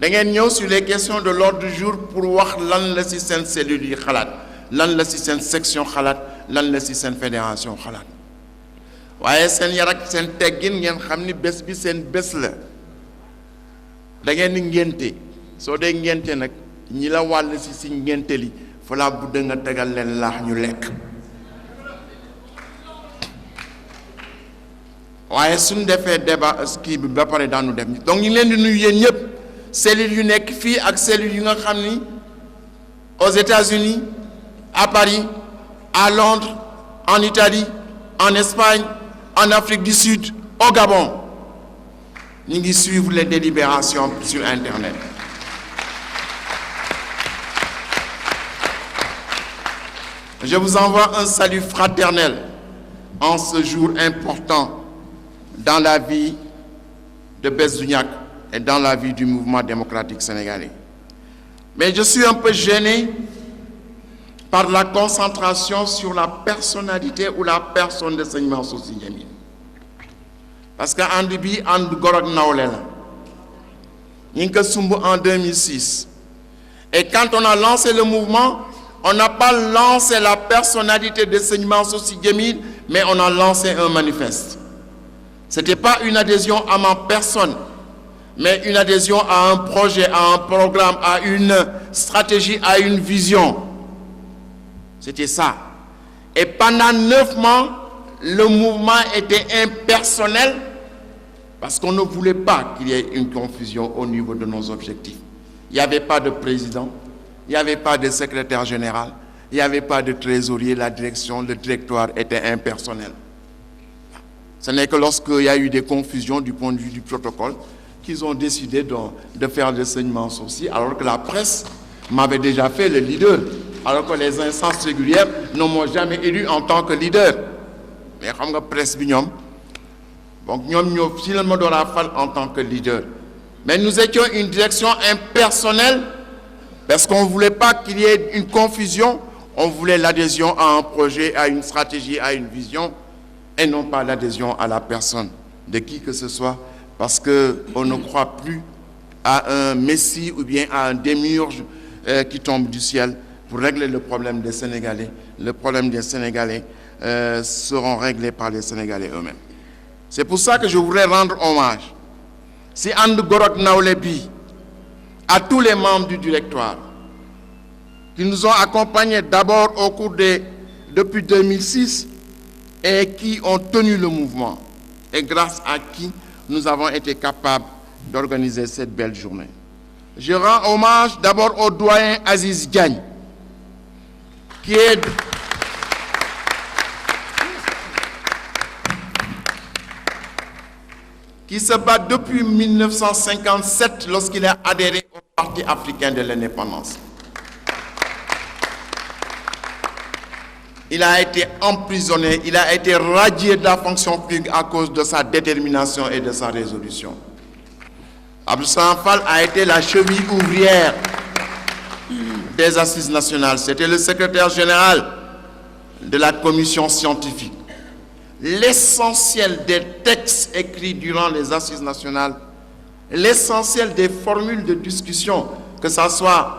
Da ngeen ñëw sur les questions de l'ordre du jour pour wax lan la ci seen cellule yi xalaat lan la ci seen section xalaat lan la ci seen fédération xalaat waaye seen yar ak seen teggin ngeen xam ni bés bi seen bés la da ngeen di ngénte soo dee ngénte nag ñi la wàll ci ngénte li fa laa budd nga tegal leen laax ñu lekk waaye suñ defee débat kii bi ba pare daanu dem donc ñu ngi leen di nuyu yéen ñëpp cellules yu nekk fii ak cellules yu nga xam ni aux États-Unis à Paris à Londres en Italie en Espagne en Afrique du Sud au Gabon ñu ngi suivre les délibérations sur Internet. Je vous envoie un salut fraternel en ce jour important dans la vie de Bess Zunyak et dans la vie du mouvement démocratique sénégalais. Mais je suis un peu gêné par la concentration sur la personnalité ou la personne de Serigne Mansour Sy Djamil. Parce que ànd bi ànd gor ak nawle la ñu ngi ko sumb en 2006 et quand on a lancé le mouvement on n'a pas lancé la personnalité de Serigne Mansour Sy Djamil mais on a lancé un manifeste. C'était pas une adhésion à ma personne mais une adhésion à un projet, à un programme, à une stratégie, à une vision. C'était ça. Et pendant 9 mois, le mouvement était impersonnel parce qu'on ne voulait pas qu'il y ait une confusion au niveau de nos objectifs. Il n'y avait pas de président, il n'y avait pas de secrétaire général, il n'y avait pas de trésorier, la direction, le directoire était impersonnel. Ce n'est que lorsqu'il y a eu des confusions du point de vue du protocole qu'ils ont décidé de faire le Serigne Mansour Sy, alors que la presse m'avait déjà fait le leader, alors que les instances régulières ne m'ont jamais élu en tant que leader. Mais comme la presse bi ñoom donc ñoom ñoo finalement doon a fal en tant que leader. Mais nous étions une direction impersonnelle parce qu'on ne voulait pas qu'il y ait une confusion, on voulait l'adhésion à un projet, à une stratégie, à une vision, et non pas l'adhésion à la personne de qui que ce soit. Parce qu'on ne croit plus à un messie ou bien à un démiurge qui tombe du ciel pour régler le problème des Sénégalais. Le problème des Sénégalais seront réglés par les Sénégalais eux-mêmes. C'est pour ça que je voudrais rendre hommage si And Gorok Nawlebi à tous les membres du directoire qui nous ont accompagnés d'abord au cours depuis 2006 et qui ont tenu le mouvement et grâce à qui nous avons été capables d'organiser cette belle journée. Je rends hommage d'abord au doyen Aziz Diagne, qui se bat depuis 1957 lorsqu'il a adhéré au Parti africain de l'indépendance. Il a été emprisonné, il a été radié de la fonction publique à cause de sa détermination et de sa résolution. Abdou Salam Fall a été la cheville ouvrière des Assises nationales. C'était le secrétaire général de la commission scientifique. L'essentiel des textes écrits durant les Assises nationales, l'essentiel des formules de discussion, que ce soit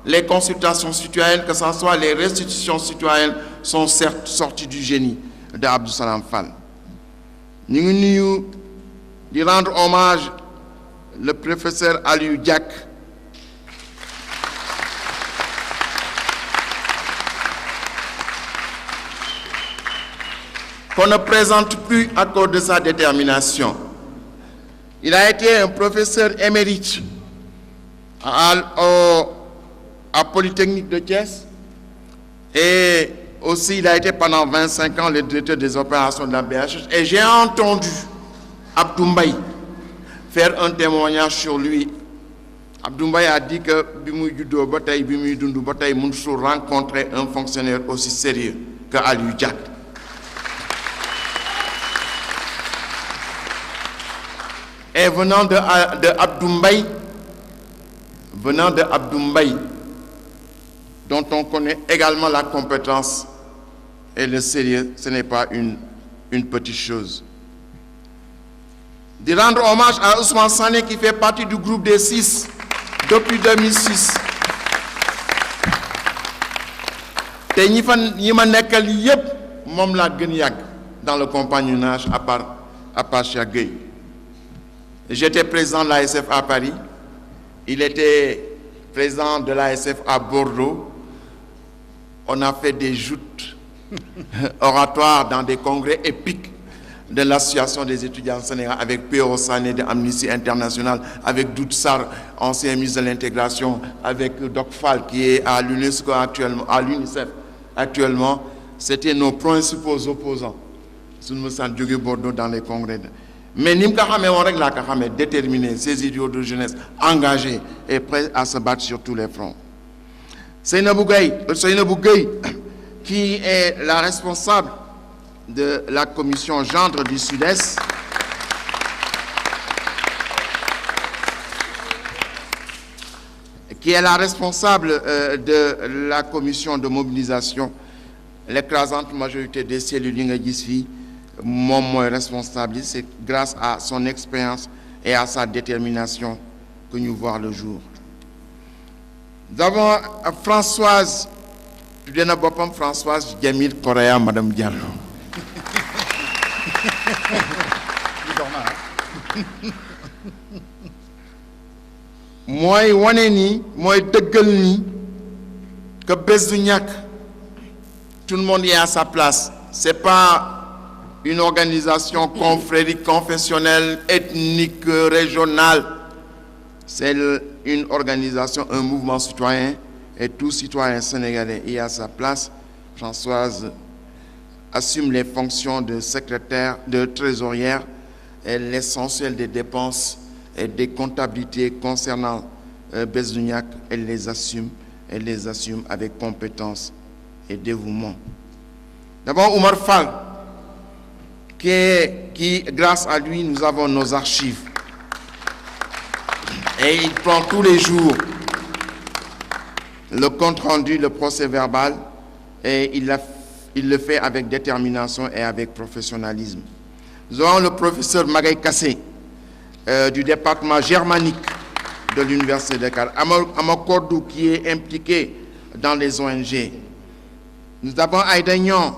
les consultations citoyennes, que ce soit les restitutions citoyennes, sont certes sorties du génie d'Abdou Salam Fall. Nous nous rendre hommage le professeur Aliou Diak, qu'on ne présente plus à cause de sa détermination. Il a été un professeur émérite à Polytechnique de Thiès et aussi il a été pendant 25 ans le directeur des opérations de la BHH et j'ai entendu Abdou Mbaye faire un témoignage sur lui. Abdou Mbaye a dit que Mansour rencontrer un fonctionnaire aussi sérieux que Aliou Diak. Et venant de Abdou Mbaye, dont on connaît également la compétence et le sérieux, ce n'est pas une une petite chose. De rendre hommage à Ousmane Sané qui fait partie du groupe des 6 depuis 2006. te ñi ma nekkal yépp moom laa gën yàgg dans le compagnonnage à part Cheikh Gueye. J'étais président de l'ASF à Paris, il était président de l'ASF à Bordeaux. On a fait des joutes oratoires dans des congrès épiques de l'association des étudiants sénégalais avec P.O. Sané de Amnesty International, avec Dout Sarr, ancien ministre de l'intégration, avec Doc Fall qui est à l'UNESCO actuellement, à l'UNICEF actuellement. C'était nos principaux opposants. Sous nous sommes du Bordeaux dans les congrès. Mais nous sommes déterminés, ces idiots de jeunesse, engagés et prêts à se battre sur tous les fronts. Seynabou Gueye, qui est la responsable de la commission Gendre du Sud-Est, qui est la responsable de la commission de mobilisation, l'écrasante majorité des cellules Linga-Gisfi, mon responsable, c'est grâce à son expérience et à sa détermination que nous voyons le jour. Nous avons Françoise Djamil Correa, Madame Diallo. Moi, Waneni, moi, Degelni, que Bezduniak, tout le monde est à sa place. Ce n'est pas une organisation confrérique, confessionnelle, ethnique, régionale. C'est une organisation, un mouvement citoyen, et tout citoyen sénégalais est à sa place. Françoise assume les fonctions de secrétaire, de trésorière, et l'essentiel des dépenses et des comptabilités concernant Bezduniak, elle les assume avec compétence et dévouement. D'abord, Oumar Fall, qui, grâce à lui, nous avons nos archives. Et il prend tous les jours le compte-rendu, le procès-verbal, et il le fait avec détermination et avec professionnalisme. Nous avons le professeur Magaï Kassé, du département germanique de l'Université de Dakar, Amakordou, qui est impliqué dans les ONG. Nous avons Aïda Nyan,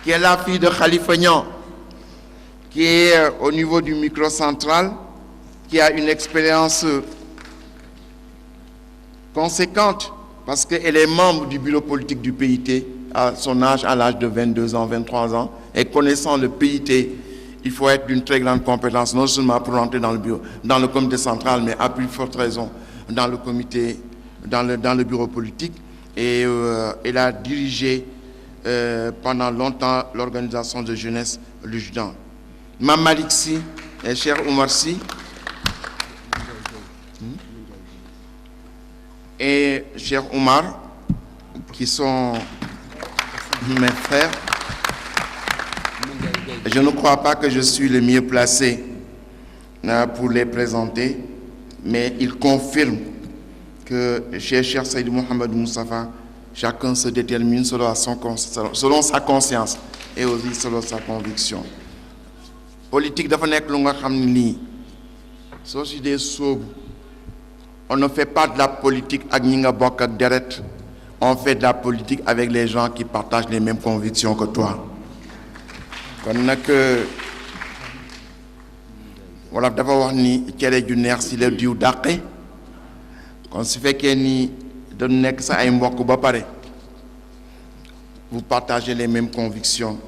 qui est la fille de Khalifa Nyan, qui est au niveau du microcentral, qui a une expérience conséquente, parce qu'elle est membre du bureau politique du PIT à son âge, à l'âge de 22 ans, 23 ans, et connaissant le PIT, il faut être d'une très grande compétence, non seulement pour rentrer dans le bureau, dans le comité central, mais à plus forte raison dans le comité, dans le bureau politique. Et elle a dirigé pendant longtemps l'organisation de jeunesse Lujdan. Mamalik Sy et cher Oumar Sy et cher Oumar, qui sont mes frères. Je ne crois pas que je suis le mieux placé pour les présenter, mais ils confirment que chez cher Saïd Mohamed Moustapha, chacun se détermine selon sa conscience et aussi selon sa conviction. Politique dafa nek lu nga xamni ni société sobu on ne fait pas de la politique avec ñi nga bokk ak deret, on fait de la politique avec les gens qui partagent les mêmes convictions que toi. Kon nak wala dafa wax ni cere ju neex si la diw dàqe kon su fekkee ni dañu nekk sa ay mbokk ba pare vous partagez les mêmes convictions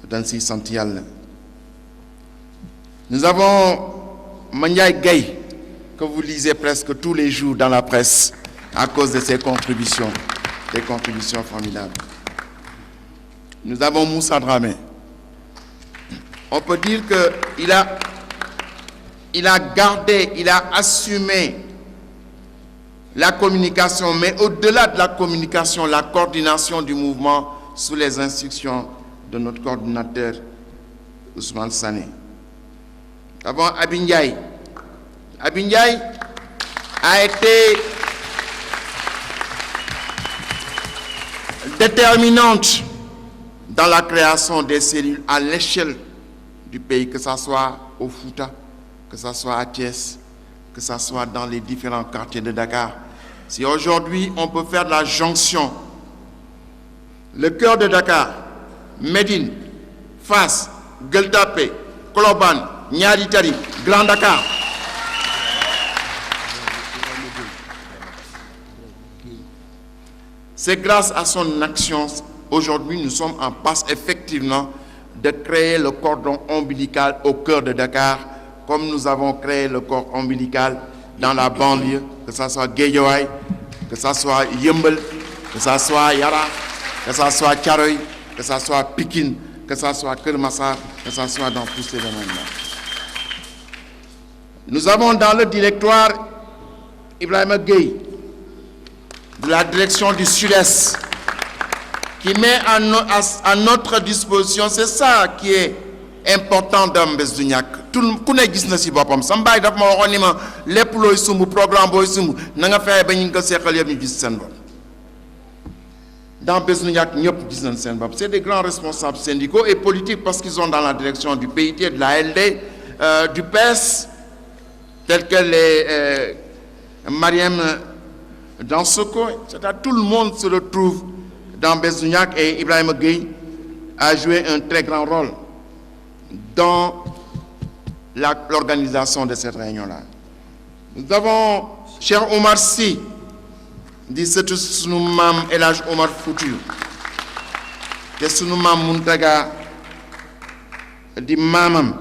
dañ siy sant Yàlla. Nous avons Mandiaye Gueye, que vous lisez presque tous les jours dans la presse à cause de ses contributions, des contributions formidables. Nous avons Moussa Dramé. On peut dire qu'il a gardé, il a assumé la communication, mais au-delà de la communication, la coordination du mouvement sous les instructions de notre coordinateur Ousmane Sané. Avant Abi Ndiaye. Abi Ndiaye a été déterminante dans la création des cellules à l'échelle du pays, que ce soit au Fouta, que ce soit à Thiès, que ce soit dans les différents quartiers de Dakar. Si aujourd'hui on peut faire la jonction, le cœur de Dakar, Médine, Fass, Gueule Tapée, Colobane, Niary Tally, Grand Dakar, c'est grâce à son action, aujourd'hui nous sommes en passe effectivement de créer le cordon ombilical au cœur de Dakar, comme nous avons créé le cordon ombilical dans la banlieue, que ce soit Guédiawaye, que ce soit Yeumbeul, que ce soit Yaraax, que ce soit Thiaroye, que ce soit Pikine, que ce soit Keur Massar, que ce soit dans tous ces domaines-là. Nous avons dans le directoire Ibrahima Gueye, de la direction du Sud-Est, qui met à notre disposition, c'est ça qui est important dans Bés du Ñakk. Tout ku ne gis na si boppam sama baay daf ma waxoon ni ma lépp looy sumb programme booy sumb na nga fexe ba ñu ko seqal yëpp ñu gis seen bopp. Dans Bés du Ñakk ñëpp gis nañ seen bopp. C'est des grands responsables syndicaux et politiques parce qu'ils sont dans la direction du PIT, de la LD, du PES, tels que les Mariam Dansoko, etc. Tout le monde se retrouve dans Bés du Ñakk et Ibrahima Gueye a joué un très grand rôle dans l'organisation de cette réunion-là. Nous avons cher Omar Sy, di sëtu sunu maam El Hadj Omar Foutiyou, te sunu maam Muntaga di maamam.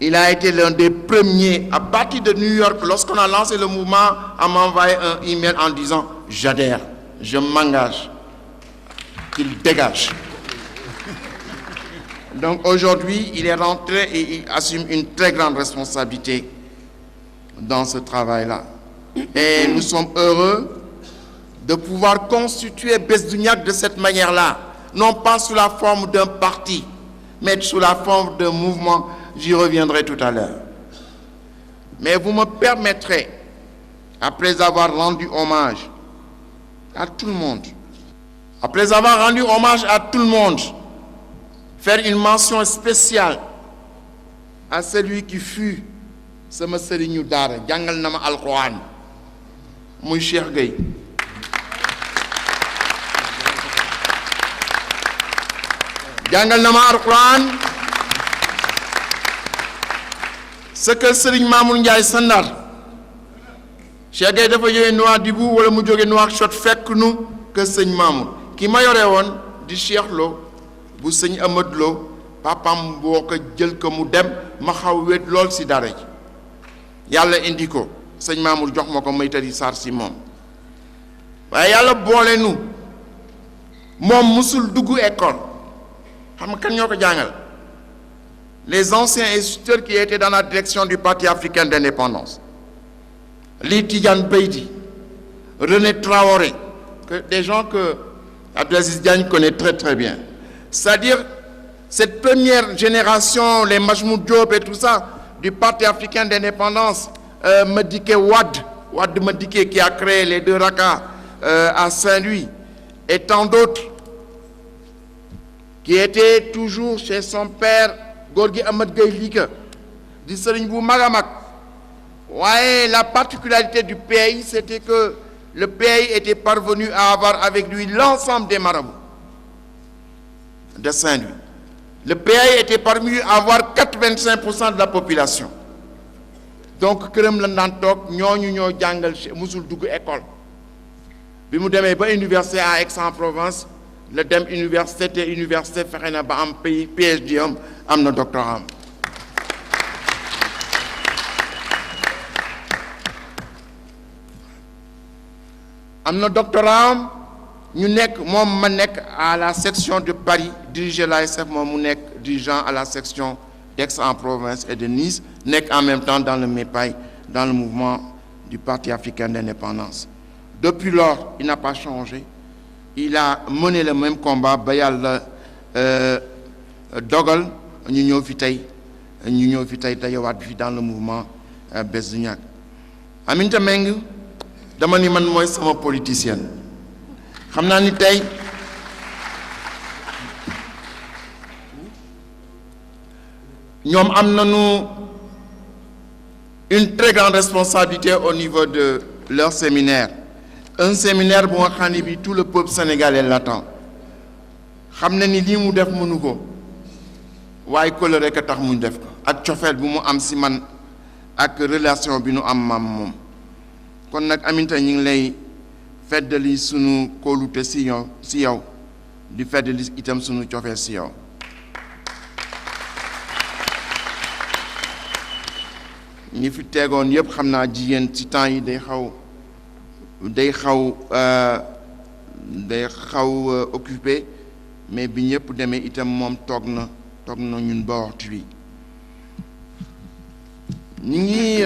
Il a été l'un des premiers à partir de New York, lorsqu'on a lancé le mouvement, à m'envoyer un email en disant « J'adhère, je m'engage, qu'il dégage ». Donc aujourd'hui, il est rentré et il assume une très grande responsabilité dans ce travail-là. Et nous sommes heureux de pouvoir constituer Bés du Ñakk de cette manière-là, non pas sous la forme d'un parti, mais sous la forme d'un mouvement. J'y reviendrai tout à l'heure. Mais vous me permettrez, après avoir rendu hommage à tout le monde, faire une mention spéciale à celui qui fut sama sëriñu daara jàngal na ma alquran muy Cheikh Gueye. jàngal na ma alquran ce que Serigne Mamour Ndiaye sa Ndar Cheikh Gueye dafa jógee Nouadhibou wala mu jógee Nouakchott fekk nu que sëñ Mamour ki ma yore woon di Cheikh Lo bu sëñ Amad Lo papam boo ko jël ko mu dem ma xaw wéet lool si dara ji yàlla indi ko sëñ Mamour jox ma ko may tari sar si moom waaye yàlla boole nu moom musul dugg école xam nga kan ñoo ko jàngal les anciens instituteurs qui étaient dans la direction du Parti africain d'indépendance, Ly Tidiane Beydi, René Traoré, des gens que Abdelaziz Diagne connaît très très bien. C'est-à-dire, cette première génération, les Majmoud Diop et tout ça, du Parti africain d'indépendance, Madické Wade Madické qui a créé les 2 Raka à Saint-Louis, et tant d'autres, qui étaient toujours chez son père, Gorgui Ahmed Gueye Lika, di sëriñ bu mag a mag. Ouais, la particularité du pays, c'était que le pays était parvenu à avoir avec lui l'ensemble des marabouts de Saint-Louis. Le pays était parvenu à avoir 85% de la population. Donc këram la daan toog ñooñu ñoo jàngal musul dugg école. Bi mu demee ba université à Aix-en-Provence, le dem université te université fexe na ba am PhD am na doctorat am na doctorat ñu nekk moom ma nekk à la section de Paris diriger l'ASF moom mu nekk dirigeant à la section d'Aix-en-Provence et de Nice nekk en même temps dans le MEPAI dans le mouvement du Parti africain d'indépendance. Depuis lors, il n'a pas changé. Il a mené le même combat ba yàlla dogal ñu ñëw fi tey dajawaat fi dans le mouvement Bés du Ñakk. Aminata Mbengue dama ni man mooy sama politicienne xam naa ni tey ñoom am nañu une très grande responsabilité au niveau de leur séminaire, un séminaire bu nga xam ne bi tout le peuple sénégalais l'attend. xam na ni lii mu def mënu ko waaye kóllëre rek a tax mu def ko ak cofeel bu mu am si man ak relation bi nu am maam moom. kon nag Aminta ñu ngi lay feddali sunu kóolute si yow di feddali itam sunu cofeel si yow. ñi fi tegoon yëpp xam naa jigéen ci temps yi day xaw occupé mais bi ñëpp demee itam moom toog na ñun ba waxtu wi ñu ngi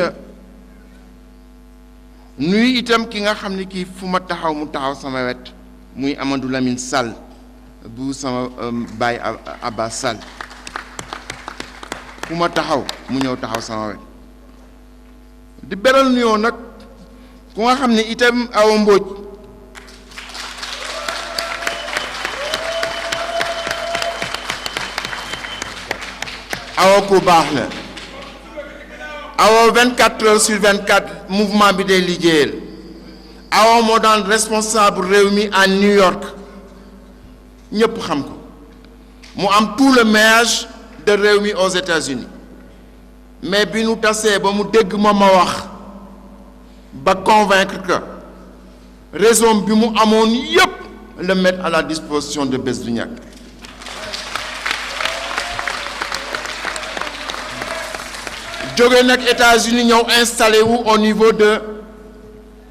nuyu itam ki nga xam ne kii fu ma taxaw mu taxaw sama wet muy Amadou Lamine Sall bu sama baay Abba Sall fu ma taxaw mu ñëw taxaw sama wet di beral nuyoo nag ku nga xam ne itam Awa Mbodj Awa ku baax la Awa 24 heures sur 24 mouvement bi day liggéeyal Awa moo daan responsable réew mi à New York ñëpp xam ko mu am tout le maillage de réew mi aux États-Unis mais bi nu tasee ba mu dégg ma wax ba convaincre que raison bi mu amoon yépp le mettre à la disposition de Bës du Ñakk jóge nag États-Unis ñëw installé wu au niveau de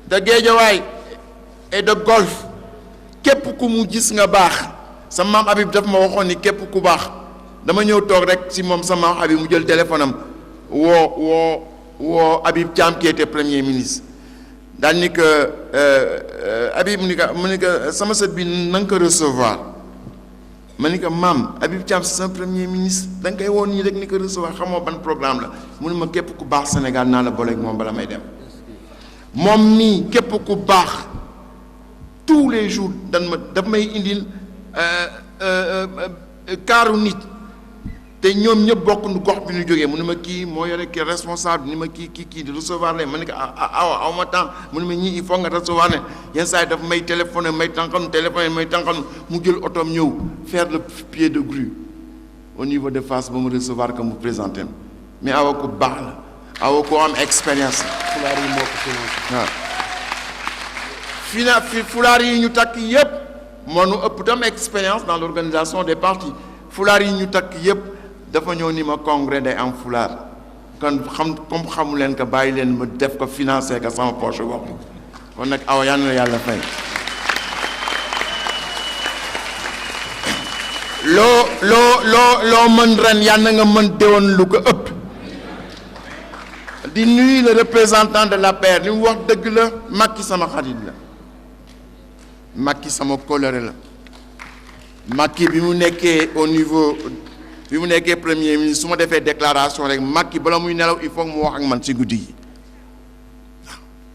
Guédiawaye et de Golf képp ku mu gis nga baax sa maam Habib daf ma waxoon ni képp ku baax dama ñëw toog rek si moom sa maam Habib mu jël téléphone am woo Habib Thiam qui était premier ministre daal ni que Habib mu ni que sama sët bi na nga ko recevoir ma ni que maam Habib Thiam c'est un premier ministre da nga koy woon nii rek ni ko recevoir xamoo ban programme la mu ne ma képp ku baax Sénégal naa la booleeg moom bala may dem moom nii képp ku baax tous les jours daf may indil kaaru nit te ñoom ñëpp bokk nu gox bi ñu jógee mu ne ma kii moo yore kii responsable ni ma kii di recevoir leen ma ne ko aw ma temps mu ne ma ñii il faut nga recevoir leen yenn saa yi dafa may téléphoné may tànqam mu jël otoom ñëw faire le pied de grue au niveau de Fass ba mu recevoir que mu présenté mais awa ko baax la awa ko am expérience fulaar yi moo ko financé waaw fulaar yi ñu takk yëpp moo nu ëpp tam expérience dans l'organisation des partis fulaar yi ñu takk yëpp dafa ñëw ni ma congrès day am fulaar kon comme xamu leen ko bàyyi leen ma def ko financé ko sama poche bopp kon nag awa yal na yàlla fay loo mën ren yal na nga mën déwoon lu ko ëpp di nuyu le représentant de l'APR li mu wax dëgg la Macky sama xarit la Macky sama kóllëre la Macky bi mu nekkee au niveau bi mu nekkee premier ministre su ma defee déclaration rek Macky bala muy nelaw il faut mu wax ak man ci guddi gi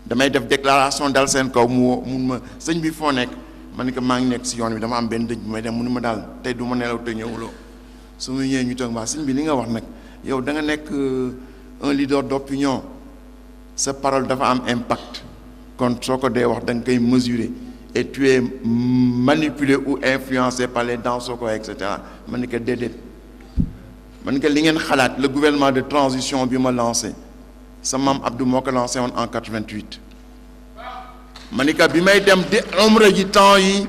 damay def déclaration dal seen kaw mun ma sëñ bi foo nekk ma ne ko maa ngi nekk ci yoon bi dama am benn dëj bu may dem mu ne ma daal tey du ma nelaw te ñëwuloo su ma ñëwee ñu toog waa sëñ bi li nga wax nag yow da nga nekk un leader d'opinion sa parole dafa am impact kon soo ko dee wax da nga koy mesurer et tu es manipulé ou influencé par les dansoko et cetera ma ne ko déedéet ma ne ko li ngeen xalaat le gouvernement de transition bi ma lancé sa maam Abdou moo ko lancé woon en 88 ma ne ko bi may dem di omra ji temps yi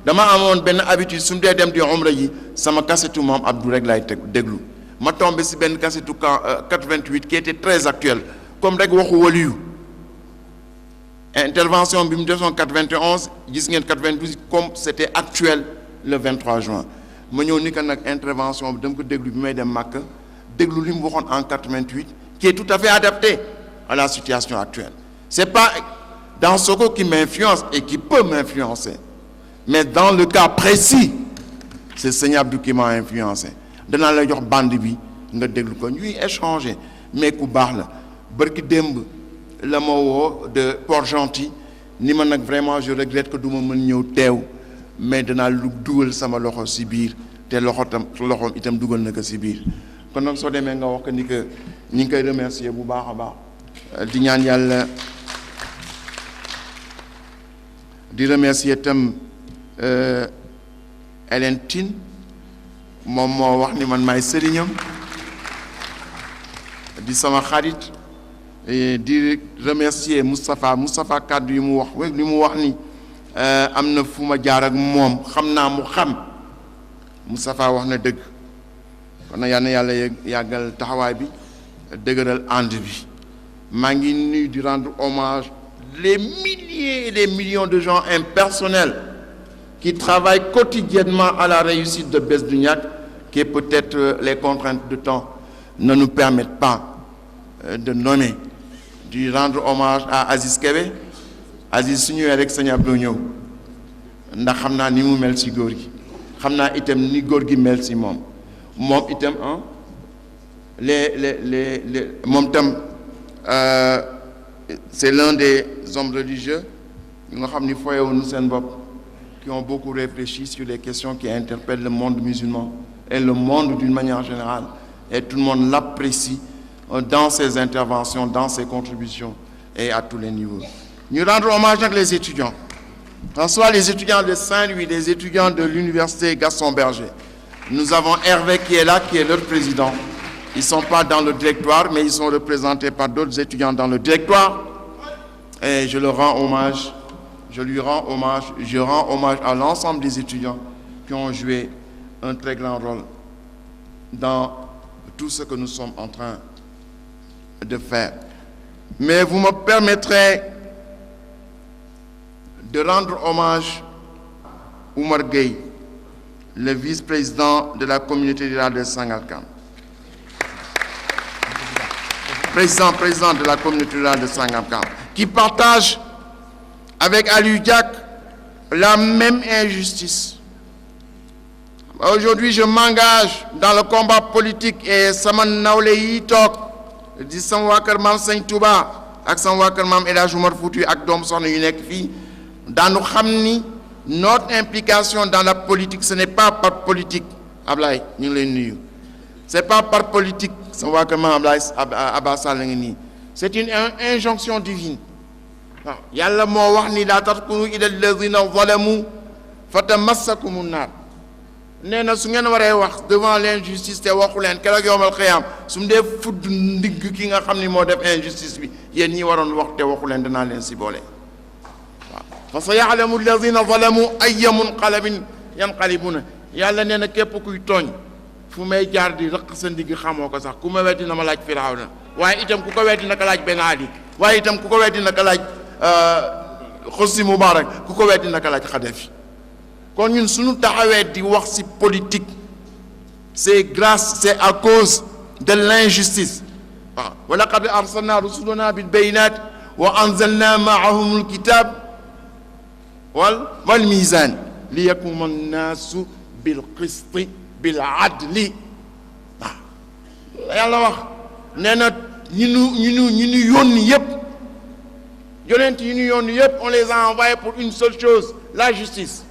dama amoon benn habitude su mu dee dem di omra ji sama kasetu maam Abdou rek laay déglu ma tombé si benn kasetu 88 qui était très actuel comme rek waxu waliyu intervention bi mu defoon 91 gis ngeen 92 comme c'était actuel le 23 juin ma ñëw ni que nag intervention bi dama ko déglu bi may dem Màkka déglu li mu waxoon en 88 qui est tout à fait adapté à la situation actuelle c'est pas Dansoko qui m'influence et qui peut m'influencer mais dans le cas précis c'est Sëñ Abdou qui m'a influencé danaa la jox bande bi nga déglu ko ñuy échanger mais ku baax la barki démb la ma woo de Port-Gentil ni ma nag vraiment je regrette que du ma mën ñëw teew mais danaa lu dugal sama loxo ci biir te loxoom itam dugal na ko ci biir kon nag soo demee nga wax ko ni que ñi ngi koy remercier bu baax a baax di ñaan yàlla di remercier itam Hélène Tine moom moo wax ni man maay sëriñam di sama xarit di remercier Moustapha kàddu yi mu wax li mu wax ni am na fu ma jaar ak moom xam naa mu xam Moustapha wax na dëgg kon na yal na yàlla yàggal taxawaay bi dëgëral ànd bi maa ngi nuyu di rendre hommage les milliers et les millions de gens impersonnels qui travaillent quotidiennement à la réussite de Bës du Ñakk, qui peut-être les contraintes de temps ne nous permettent pas de nommer, de rendre hommage à Aziz Kébé. Aziz su ñëwee rek sëñ Abdou ñëw ndax xam naa ni mu mel si góor gi xam naa itam ni góor gi mel si moom itam moom itam c'est l'un des hommes religieux yu nga xam ni foyewuñu seen bopp qui ont beaucoup réfléchi sur les questions qui interpellent le monde musulman et le monde d'une manière générale. Et tout le monde l'apprécie dans ses interventions, dans ses contributions et à tous les niveaux. Nous rendons hommage avec les étudiants. En soit les étudiants de Saint-Louis, les étudiants de l'université Gaston Berger. Nous avons Hervé qui est là, qui est leur président. Ils ne sont pas dans le directoire, mais ils sont représentés par d'autres étudiants dans le directoire. Et je leur rends hommage. Je rends hommage à l'ensemble des étudiants qui ont joué un très grand rôle dans tout ce que nous sommes en train de faire. Mais vous me permettrez de rendre hommage à Oumar Gueye, le vice-président de la communauté rurale de Sangalkam. Président de la communauté rurale de Sangalkam, qui partage avec Aliou Diack la même injustice. Aujourd'hui, je m'engage dans le combat politique et sama nawle yi toog di sama waa kër Maam Sëñ Touba ak sama waa kër Maam El Hadj Omar Foutiyou ak doom soxna yu nekk fii daanu xam ni notre implication dans la politique ce n'est pas par politique Ablaye ñu ngi leen nuyu c'est pas par politique sama waa kër Maam Ablaye Abba Sall nga nii c'est une injonction divine. waaw yàlla moo wax ni laa tarkunu ila alladina zalamu fatamassakumu naar nee na su ngeen waree wax devant l'injustice te waxu leen keroog yowmal xiyaam su mu dee fudd ndigg ki nga xam ni moo def injustice bi yéen ñi waroon wax te waxu leen danaa leen si boole waaw fa sa yaalamu alladina zalamu ayya munqalabin yanqalibuna yàlla nee na képp kuy tooñ fu may jaar di rëq sa ndigg xamoo ko sax ku ma weddi na ma laaj Firawna waaye itam ku ko weddi naka laaj Ben Ali waaye itam ku ko weddi naka laaj Hosni Moubarak ku ko weddi naka laaj Kadhafi kon ñun suñu taxawee di wax ci politique c'est à cause de l'injustice waaw wa laqad arsalna rusulana bil bayinat wa anzalna ma'ahum al kitab wal mizan li yakuma an-nasu bil qisti bil adli waaw yàlla wax nee na ñi ñu yónni yépp yonent yi ñu yónni yépp on les a envoyés pour une seule chose la justice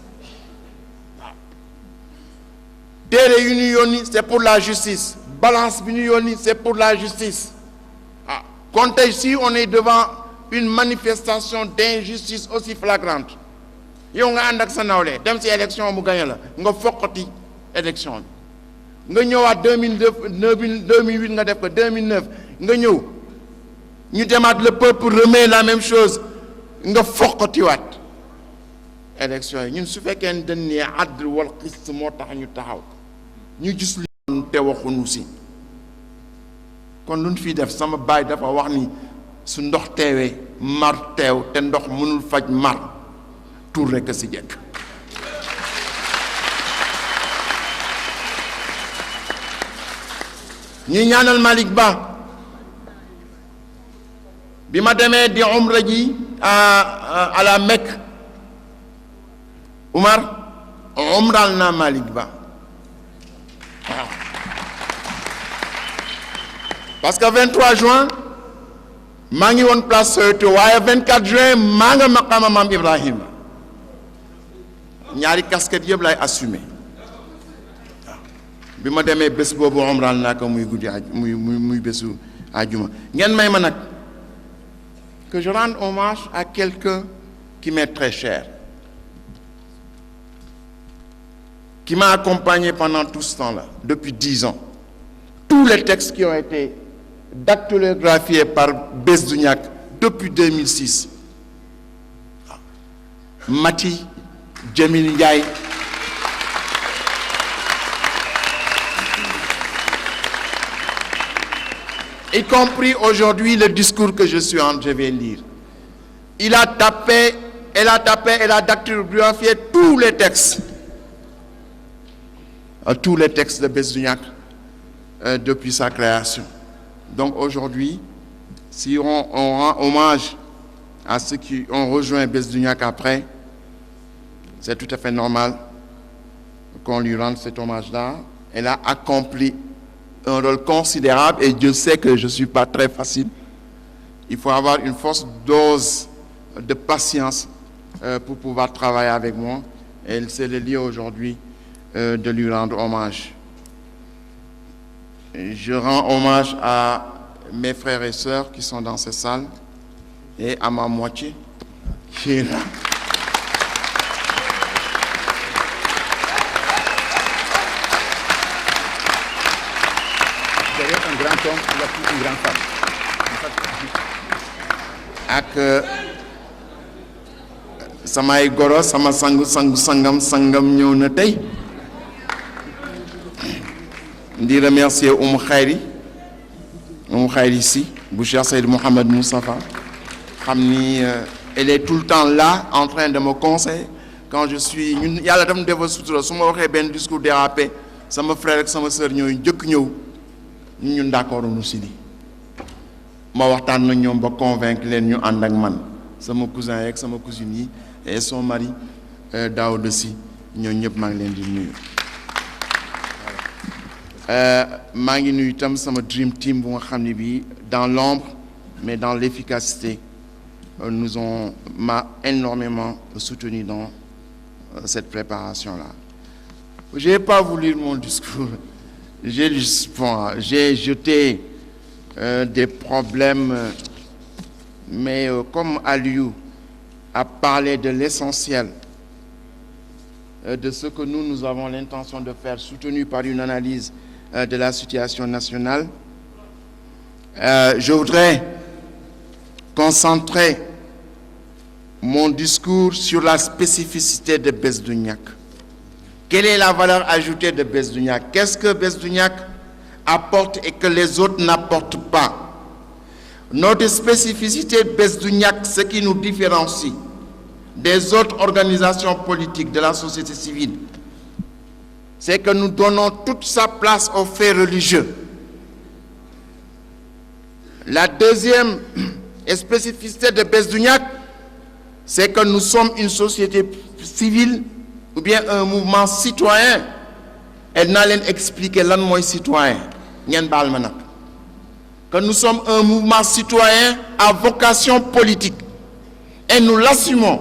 waaw téere yu ñu yónni c'est pour la justice balance bi ñu yónni c'est pour la justice waaw kon tey si on est devant une manifestation d'injustice aussi flagrante yow nga ànd ak sa nawle dem ci élection mu gagné la nga foqati élection bi nga ñëwaat 2008 nga def ko 2009 nga ñëw ñu demaat le peuple remet la même chose nga foqatiwaat élection yi ñun su fekkee ne dañ ne adl wal qist moo tax ñu taxaw ñu gis li te waxuñu si kon lu ñu fiy def sama baay dafa wax ni su ndox teewee mar teew te ndox mënul faj mar tur rekk a si jekk ñuy ñaanal Malick Ba bi ma demee di umra ji à la Mecque Oumar umral naa Malick Ba waaw parce que 23 juin maa ngi woon place Soweto waaye 24 juin maa nga maqaama Maam Ibrahima ñaari casquette yëpp lay assumé waaw bi ma demee bés boobu omral naa ko muy guddi muy bésu àjjuma ngeen may ma nag que je rende hommage à quelqu'un qui m'est très cher, qui m'a accompagné pendant tout ce temps-là, depuis 10 ans. Tous les textes qui ont été dactylographiés par Bess Douniack depuis 2006. Mati, Djamil Ndiaye, y compris aujourd'hui le discours que je vais lire. Elle a dactylographié tous les textes de Bess Douniack depuis sa création. Donc aujourd'hui, si on rend hommage à ceux qui ont rejoint Bess Douniack après, c'est tout à fait normal qu'on lui rende cet hommage-là. Elle a accompli un rôle considérable et Dieu sait que je ne suis pas très facile. Il faut avoir une force dose de patience pour pouvoir travailler avec moi. Et c'est le lieu aujourd'hui de lui rendre hommage. Je rends hommage à mes frères et sœurs qui sont dans cette salle et à ma moitié qui est là. Un grand homme, il a plus une grande femme. Ak samay goro sama sangam ñëw na tey di remercier Oumou Khayri si bu Cheikh Seyd Mohamed Moustapha xam ni elle est tout le temps là en train de me conseiller quand je suis ñun yàlla dama defa sutura su ma waxee benn discours dérapé sama frère ak sama sœur ñooy njëkk ñëw ñun d'accord nu si li ma waxtaan na ñoom ba convaincre leen ñu ànd ak man sama cousin yeeg sama cousine yi et son mari Daouda Sy ñoo ñëpp maa ngi leen di nuyu maa ngi nuyu itam sama dream team bu nga xam ne bii dans l'ombre mais dans l'efficacité m'a énormément soutenu dans cette préparation-là. Je n'ai pas voulu mon discours. J'ai jeté des problèmes, mais comme Aliou a parlé de l'essentiel de ce que nous avons l'intention de faire, soutenu par une analyse de la situation nationale, je voudrais concentrer mon discours sur la spécificité de Bess Douniack. Quelle est la valeur ajoutée de Bess Douniack? Qu'est-ce que Bess Douniack apporte et que les autres n'apportent pas? Notre spécificité de Bess Douniack, ce qui nous différencie des autres organisations politiques de la société civile, c'est que nous donnons toute sa place aux faits religieux. La deuxième spécificité de Bess Douniack, c'est que nous sommes une société civile ou bien un mouvement citoyen. Elle n'a rien expliqué lan mooy citoyen ngeen baal ma nag que nous sommes un mouvement citoyen à vocation politique et nous l'assumons.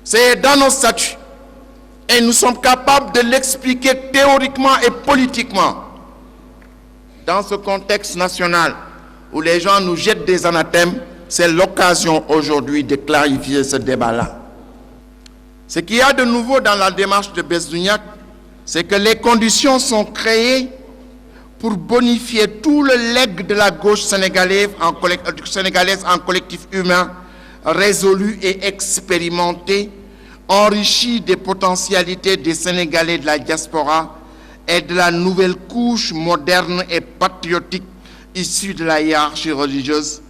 C'est dans nos statuts et nous sommes capables de l'expliquer théoriquement et politiquement. Dans ce contexte national où les gens nous jettent des anathèmes, c'est l'occasion aujourd'hui de clarifier ce débat-là. Ce qu'il y a de nouveau dans la démarche de Bess Douniack, c'est que les conditions sont créées pour bonifier tout le legs de la gauche sénégalaise en collectif humain, résolu et expérimenté, enrichi des potentialités des Sénégalais de la diaspora et de la nouvelle couche moderne et patriotique issue de la hiérarchie religieuse,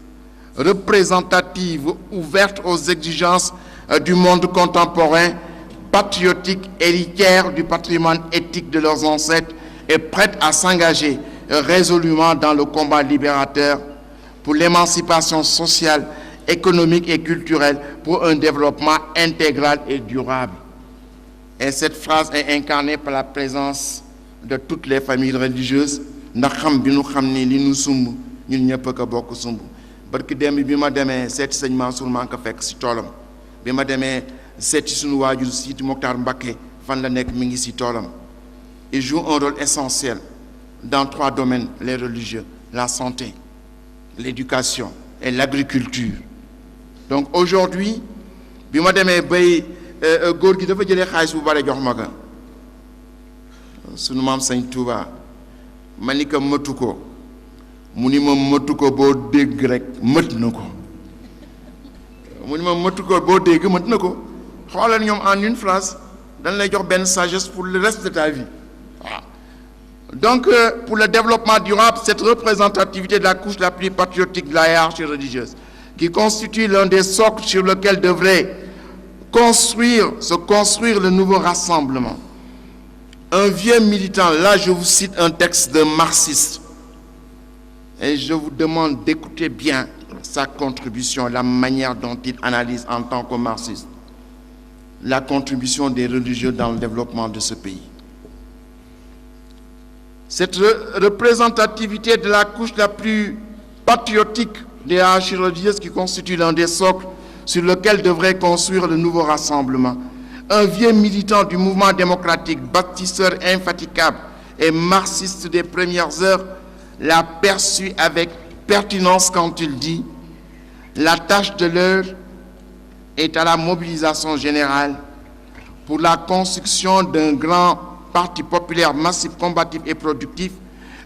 représentative, ouverte aux exigences du monde contemporain, patriotique, héritière du patrimoine éthique de leurs ancêtres et prête à s'engager résolument dans le combat libérateur pour l'émancipation sociale, économique et culturelle, pour un développement intégral et durable. Et cette phrase est incarnée par la présence de toutes les familles religieuses. Ndax xam bi nu xam ni li nu sumb ñun ñëpp a bokk sumb barki démb bi ma demee seeti sëñ Mansour maa ngi ko fekk si toolam bi ma demee seeti suñu waajur Sidi Mokhtar Mbacké fan la nekk mi ngi si toolam Ils jouent un rôle essentiel dans 3 domaines, les religieux, la santé, l'éducation et l'agriculture. Donc aujourd'hui, bi ma demee bay góor gi dafa jëlee xaalis bu bare jox ma ko sunu maam Sëñ Tuuba ma ni ko mëtu ko mu ni ma mëtu ko boo dégg rek mët na ko mu ni ma mëtu ko boo dégg mët na ko xoolal ñoom en une phrase dañ lay jox benn sagesse pour le reste de ta vie. Donc, pour le développement durable, cette représentativité de la couche la plus patriotique de la hiérarchie religieuse, qui constitue l'un des socles sur lequel devrait se construire le nouveau rassemblement. Un vieux militant, là je vous cite un texte de marxiste, et je vous demande d'écouter bien sa contribution, la manière dont il analyse en tant que marxiste la contribution des religieux dans le développement de ce pays. Cette représentativité de la couche la plus patriotique des hiérarchies religieuses qui constitue l'un des socles sur lequel devrait construire le nouveau rassemblement. Un vieux militant du mouvement démocratique, bâtisseur infatigable et marxiste des premières heures, l'a perçu avec pertinence quand il dit « La tâche de l'heure est à la mobilisation générale pour la construction d'un grand parti populaire massif, combatif et productif,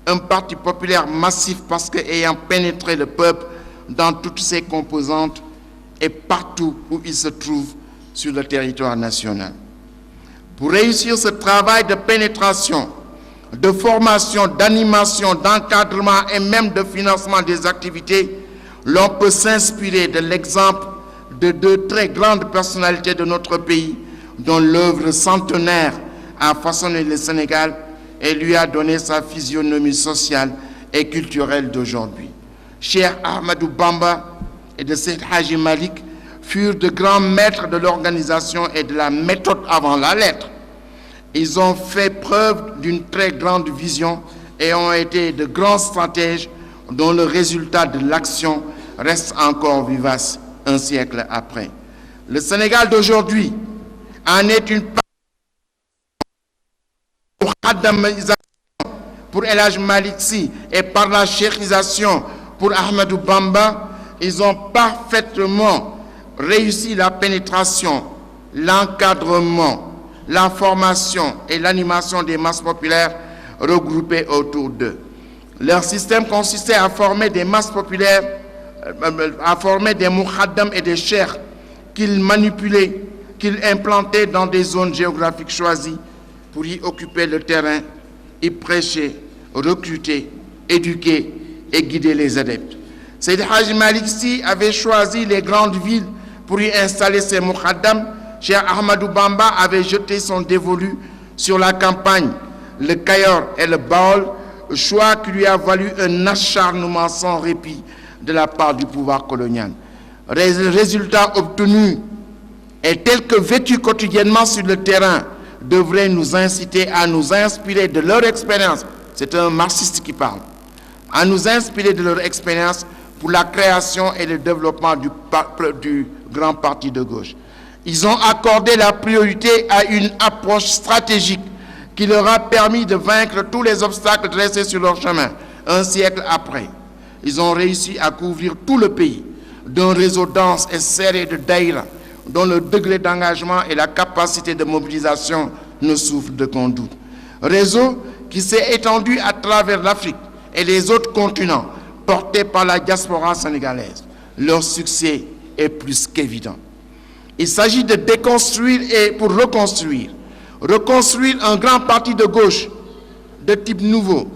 un parti populaire massif parce qu'ayant pénétré le peuple dans toutes ses composantes et partout où il se trouve sur le territoire national. Pour réussir ce travail de pénétration, de formation, d'animation, d'encadrement et même de financement des activités, l'on peut s'inspirer de l'exemple de 2 très grandes personnalités de notre pays dont l'œuvre centenaire a façonné le Sénégal et lui a donné sa physionomie sociale et culturelle d'aujourd'hui. Cheikh Ahmadou Bamba et de Seydi Hadji Malick furent de grands maîtres de l'organisation et de la méthode avant la lettre. Ils ont fait preuve d'une très grande vision et ont été de grands stratèges dont le résultat de l'action reste encore vivace un siècle après. Le Sénégal d'aujourd'hui en est une pour El Hadji Malick Sy et par la cheikhisation pour Ahmadou Bamba, ils ont parfaitement réussi la pénétration, l'encadrement, la formation et l'animation des masses populaires regroupées autour d'eux. Leur système consistait à former des masses populaires, à former des mouhaddam et des cheikhs qu'ils manipulaient, qu'ils implantaient dans des zones géographiques choisies pour y occuper le terrain, y prêcher, recruter, éduquer et guider les adeptes. Seydi Hadji Malick Sy avait choisi les grandes villes pour y installer ses mouhaddam. Cheikh Ahmadou Bamba avait jeté son dévolu sur la campagne, le Kayor et le Baol, choix qui lui a valu un acharnement sans répit de la part du pouvoir colonial. Le résultat obtenu est tel que vécu quotidiennement sur le terrain devrait nous inciter à nous inspirer de leur expérience. C'est un marxiste qui parle. À nous inspirer de leur expérience pour la création et le développement du grand parti de gauche. Ils ont accordé la priorité à une approche stratégique qui leur a permis de vaincre tous les obstacles dressés sur leur chemin. Un siècle après, ils ont réussi à couvrir tout le pays d'un réseau dense et serré de daïra, dont le degré d'engagement et la capacité de mobilisation ne souffrent d'aucun doute. Réseau qui s'est étendu à travers l'Afrique et les autres continents, porté par la diaspora sénégalaise. Leur succès est plus qu'évident. Il s'agit de déconstruire et pour reconstruire un grand parti de gauche de type nouveau,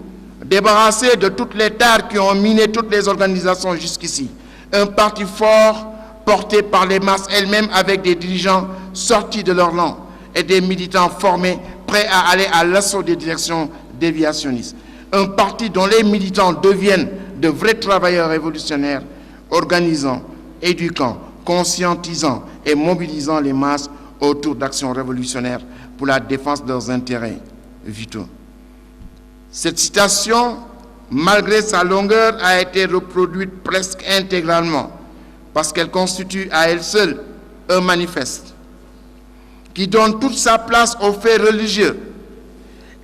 débarrassé de toutes les tares qui ont miné toutes les organisations jusqu'ici. Un parti fort porté par les masses elles-mêmes avec des dirigeants sortis de leur rang et des militants formés prêts à aller à l'assaut des directions déviationnistes. Un parti dont les militants deviennent de vrais travailleurs révolutionnaires, organisant, éduquant, conscientisant et mobilisant les masses autour d'actions révolutionnaires pour la défense de leurs intérêts vitaux. Cette citation, malgré sa longueur, a été reproduite presque intégralement parce qu'elle constitue à elle seule un manifeste qui donne toute sa place aux faits religieux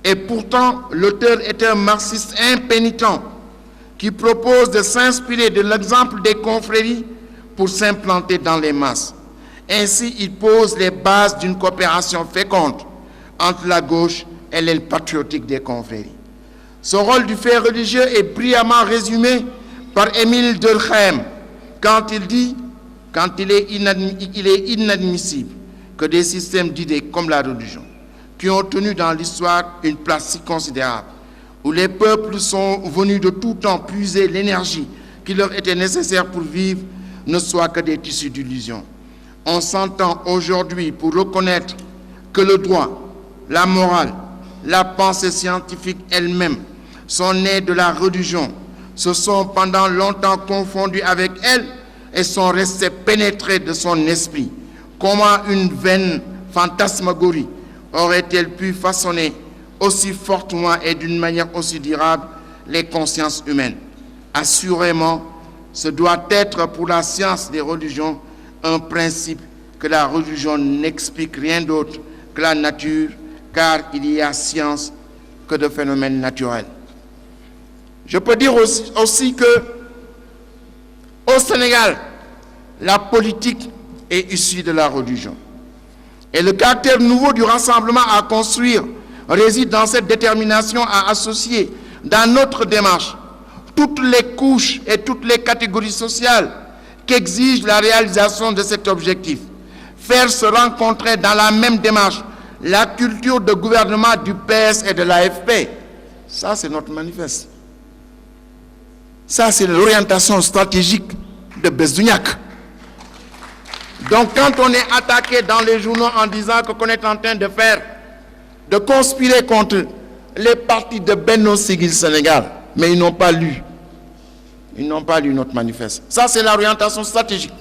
Et pourtant, l'auteur est un marxiste impénitent qui propose de s'inspirer de l'exemple des confréries pour s'implanter dans les masses. Ainsi, il pose les bases d'une coopération féconde entre la gauche et l'aile patriotique des confréries. Ce rôle du fait religieux est brillamment résumé par Émile Durkheim quand il dit qu'il est inadmissible que des systèmes d'idées comme la religion, qui ont tenu dans l'histoire une place si considérable, où les peuples sont venus de tout temps puiser l'énergie qui leur était nécessaire pour vivre, ne soient que des tissus d'illusion. On s'entend aujourd'hui pour reconnaître que le droit, la morale, la pensée scientifique elle-même sont nées de la religion, se sont pendant longtemps confondus avec elle et sont restés pénétrés de son esprit. Comment une vaine fantasmagorie aurait-elle pu façonner aussi fortement et d'une manière aussi durable les consciences humaines? Assurément, ce doit être pour la science des religions un principe que la religion n'explique rien d'autre que la nature, car il y a science que de phénomènes naturels. Je peux dire aussi que au Sénégal, la politique est issue de la religion. Et le caractère nouveau du rassemblement à construire réside dans cette détermination à associer dans notre démarche toutes les couches et toutes les catégories sociales qu'exige la réalisation de cet objectif. Faire se rencontrer dans la même démarche la culture de gouvernement du PS et de l'AFP. Ça, c'est notre manifeste. Ça, c'est l'orientation stratégique de Besduniak. Donc, quand on est attaqué dans les journaux en disant qu'on est en train de conspirer contre les partis de Benno Siggil Sénégal, mais ils n'ont pas lu. Ils n'ont pas lu notre manifeste. Ça, c'est l'orientation stratégique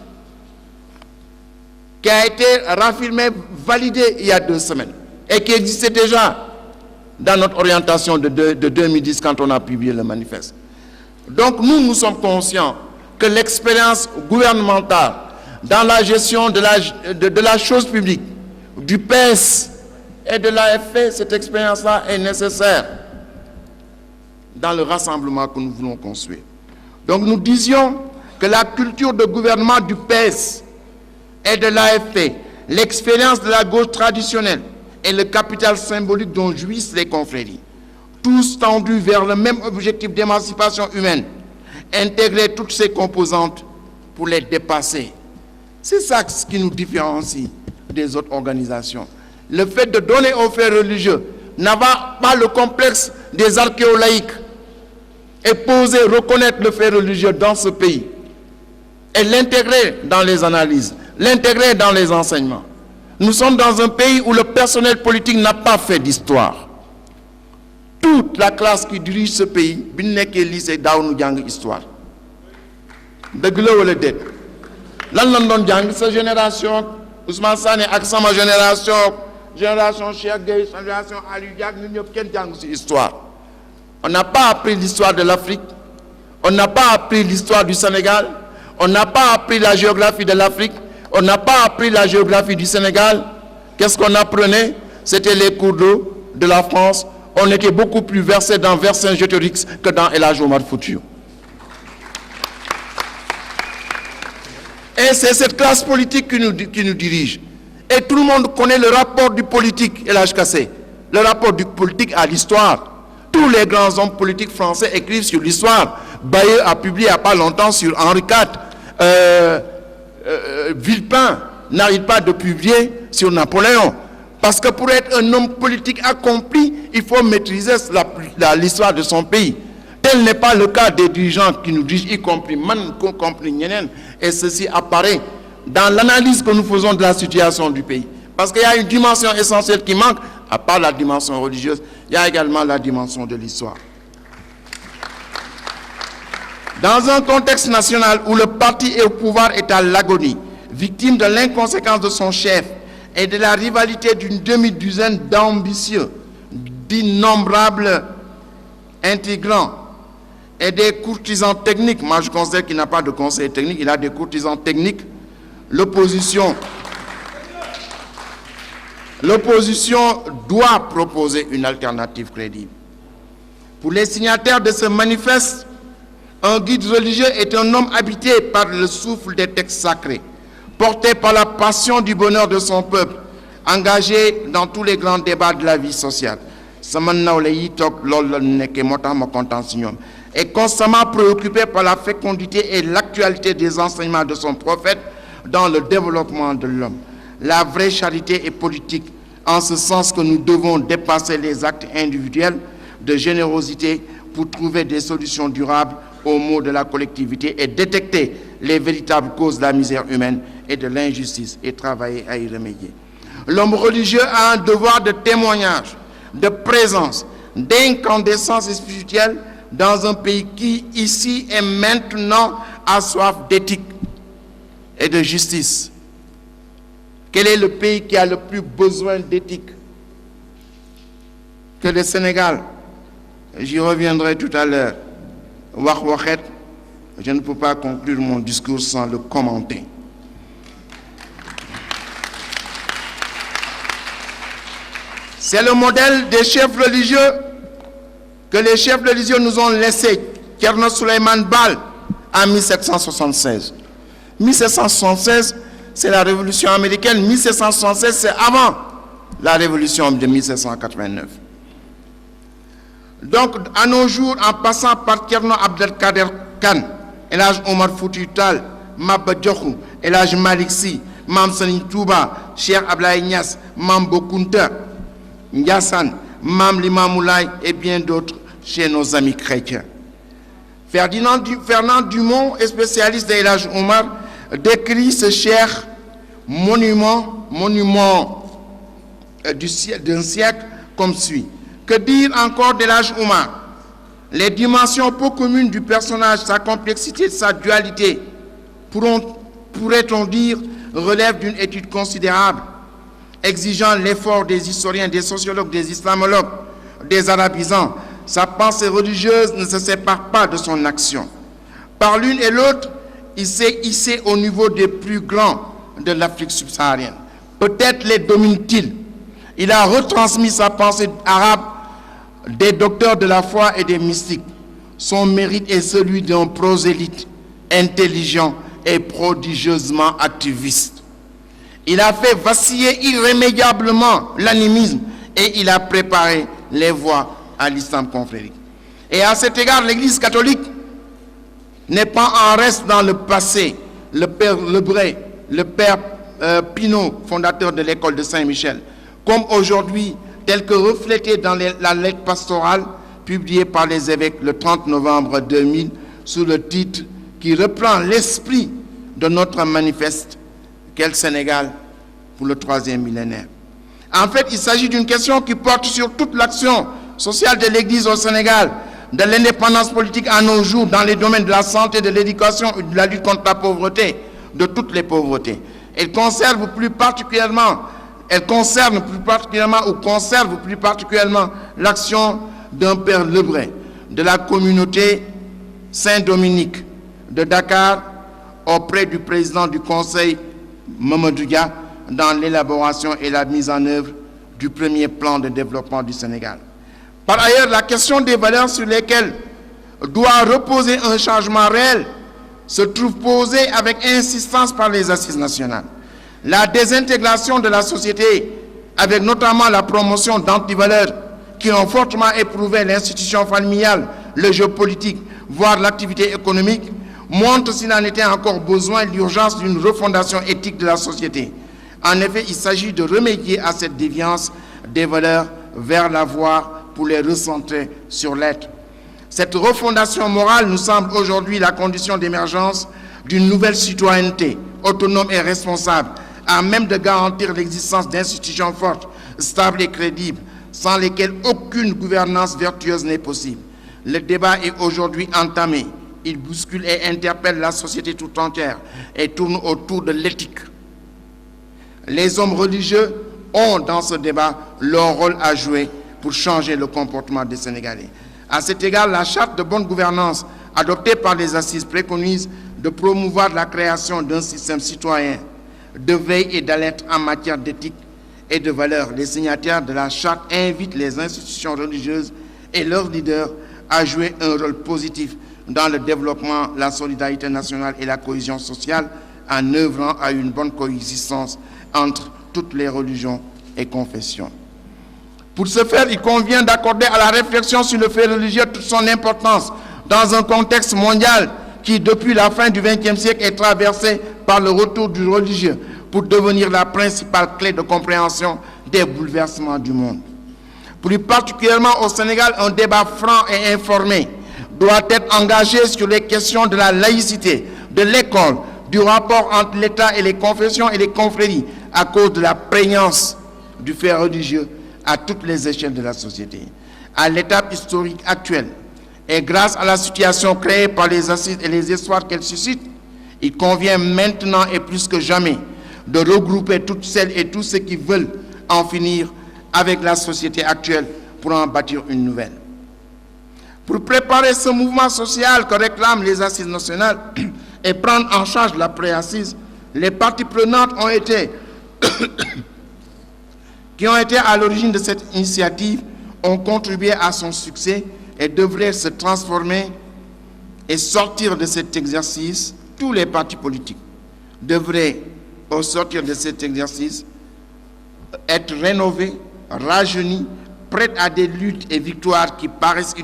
qui a été raffirmée, validée il y a 2 semaines et qui existait déjà dans notre orientation de 2010 quand on a publié le manifeste. Donc, nous sommes conscients que l'expérience gouvernementale dans la gestion de la chose publique, du PS et de l'AFP, cette expérience-là est nécessaire dans le rassemblement que nous voulons construire. Donc nous disions que la culture de gouvernement du PS et de l'AFP, l'expérience de la gauche traditionnelle et le capital symbolique dont jouissent les confréries, tous tendus vers le même objectif d'émancipation humaine, intégrer toutes ces composantes pour les dépasser. C'est ça ce qui nous différencie des autres organisations. Le fait de donner aux faits religieux, n'avoir pas le complexe des archéolaïques et reconnaître le fait religieux dans ce pays et l'intégrer dans les analyses, l'intégrer dans les enseignements. Nous sommes dans un pays où le personnel politique n'a pas fait d'histoire. Toute la classe qui dirige ce pays, bineké lycée daaw nu jàng histoire. Dëgg la wala déet. Lan lañ doon jàng sa génération Ousmane Sané ak sama génération Cheikh Gueye, génération Aliou Diak, ñun ñëpp kenn jàng ci histoire. On n'a pas appris l'histoire de l'Afrique, on n'a pas appris l'histoire du Sénégal, on n'a pas appris la géographie de l'Afrique, on n'a pas appris la géographie du Sénégal. Qu'est-ce qu'on apprenait? C'était les cours d'eau de la France. On était beaucoup plus versé dans Vercingétorix que dans El Hadj Omar Foutiyou. Et c'est cette classe politique qui nous dirige. Et tout le monde connaît le rapport du politique, El Hadj Kassé, le rapport du politique à l'histoire. Tous les grands hommes politiques français écrivent sur l'histoire. Bayeux a publié il n'y a pas longtemps sur Henri IV. Villepin n'arrête pas de publier sur Napoléon. Parce que pour être un homme politique accompli, il faut maîtriser l'histoire de son pays. Tel n'est pas le cas des dirigeants qui nous dirigent, y compris Man, y compris Nyenen. Et ceci apparaît dans l'analyse que nous faisons de la situation du pays. Parce qu'il y a une dimension essentielle qui manque, à part la dimension religieuse, il y a également la dimension de l'histoire. Dans un contexte national où le parti au pouvoir est à l'agonie, victime de l'inconséquence de son chef et de la rivalité d'une demi-douzaine d'ambitieux, d'innombrables intégrants et des courtisans techniques, moi je considère qu'il n'a pas de conseil technique, il a des courtisans techniques, l'opposition L'opposition doit proposer une alternative crédible. Pour les signataires de ce manifeste, un guide religieux est un homme habité par le souffle des textes sacrés, porté par la passion du bonheur de son peuple, engagé dans tous les grands débats de la vie sociale. Est constamment préoccupé par la fécondité et l'actualité des enseignements de son prophète dans le développement de l'homme. La vraie charité est politique, en ce sens que nous devons dépasser les actes individuels de générosité pour trouver des solutions durables aux maux de la collectivité et détecter les véritables causes de la misère humaine et de l'injustice et travailler à y remédier. L'homme religieux a un devoir de témoignage, de présence, d'incandescence spirituelle dans un pays qui, ici et maintenant, a soif d'éthique et de justice. Quel est le pays qui a le plus besoin d'éthique que le Sénégal? J'y reviendrai tout à l'heure. Je ne peux pas conclure mon discours sans le commenter. C'est le modèle des chefs religieux que les chefs religieux nous ont laissé. Thierno Souleymane Baal en 1776. 1776, c'est la révolution américaine. 1776, c'est avant la révolution de 1789. Donc, à nos jours, en passant par Thierno Abdelkader Khan, El Hadj Omar Foutiyou Tall, Maba Diakhou, El Hadj Malick Sy, Mame Serigne Touba, Cheikh Ablaye Niass, Mame Bou Kounta, Ndiassane, Mame Limamou Laye et bien d'autres chez nos amis chrétiens. Fernand Dumont, spécialiste de El Hadj Omar, décrit ce cher monument d'un siècle comme suit. Que dire encore de El Hadj Omar? Les dimensions peu communes du personnage, sa complexité, sa dualité, pourrait-on dire, relèvent d'une étude considérable, exigeant l'effort des historiens, des sociologues, des islamologues, des arabisants. Sa pensée religieuse ne se sépare pas de son action. Par l'une et l'autre, il s'est hissé au niveau des plus grands de l'Afrique subsaharienne. Peut-être les domine-t-il. Il a retransmis sa pensée arabe des docteurs de la foi et des mystiques. Son mérite est celui d'un prosélyte intelligent et prodigieusement activiste. Il a fait vaciller irrémédiablement l'animisme et il a préparé les voies à l'islam confrérique. Et à cet égard, l'Église catholique n'est pas en reste dans le passé. Le père Lebray, le père Pinault, fondateur de l'école de Saint-Michel, comme aujourd'hui, tel que reflété dans la lettre pastorale publiée par les évêques le 30 novembre 2000 sous le titre qui reprend l'esprit de notre manifeste « Quel Sénégal pour le 3e millénaire ». En fait, il s'agit d'une question qui porte sur toute l'action sociale de l'Église au Sénégal, de l'indépendance politique à nos jours dans les domaines de la santé, de l'éducation et de la lutte contre la pauvreté, de toutes les pauvretés. Elle conserve plus particulièrement l'action d'un père Lebray, de la communauté Saint-Dominique de Dakar auprès du président du Conseil Mamadou Dia dans l'élaboration et la mise en œuvre du premier plan de développement du Sénégal. Par ailleurs, la question des valeurs sur lesquelles doit reposer un changement réel se trouve posée avec insistance par les assises nationales. La désintégration de la société, avec notamment la promotion d'antivaleurs qui ont fortement éprouvé l'institution familiale, le jeu politique, voire l'activité économique, montre s'il en était encore besoin l'urgence d'une refondation éthique de la société. En effet, il s'agit de remédier à cette déviance des valeurs vers la voie pour les recentrer sur l'être. Cette refondation morale nous semble aujourd'hui la condition d'émergence d'une nouvelle citoyenneté autonome et responsable, à même de garantir l'existence d'institutions fortes, stables et crédibles, sans lesquelles aucune gouvernance vertueuse n'est possible. Le débat est aujourd'hui entamé. Il bouscule et interpelle la société tout entière et tourne autour de l'éthique. Les hommes religieux ont dans ce débat leur rôle à jouer pour changer le comportement des Sénégalais. À cet égard, la charte de bonne gouvernance adoptée par les assises préconise de promouvoir la création d'un système citoyen de veille et d'alerte en matière d'éthique et de valeurs. Les signataires de la charte invitent les institutions religieuses et leurs leaders à jouer un rôle positif dans le développement, la solidarité nationale et la cohésion sociale en œuvrant à une bonne coexistence entre toutes les religions et confessions. Pour ce faire, il convient d'accorder à la réflexion sur le fait religieux toute son importance dans un contexte mondial qui, depuis la fin du XXe siècle, est traversé par le retour du religieux pour devenir la principale clé de compréhension des bouleversements du monde. Plus particulièrement au Sénégal, un débat franc et informé doit être engagé sur les questions de la laïcité, de l'école, du rapport entre l'État et les confessions et les confréries à cause de la prégnance du fait religieux à toutes les échelles de la société. À l'étape historique actuelle, et grâce à la situation créée par les assises et les espoirs qu'elles suscitent, il convient maintenant et plus que jamais de regrouper toutes celles et tous ceux qui veulent en finir avec la société actuelle pour en bâtir une nouvelle. Pour préparer ce mouvement social que réclament les assises nationales et prendre en charge la pré-assise, les parties prenantes qui ont été à l'origine de cette initiative ont contribué à son succès et devraient se transformer et sortir de cet exercice. Tous les partis politiques devraient, au sortir de cet exercice, être rénovés, rajeunis, prêts à des luttes et victoires qui paraissaient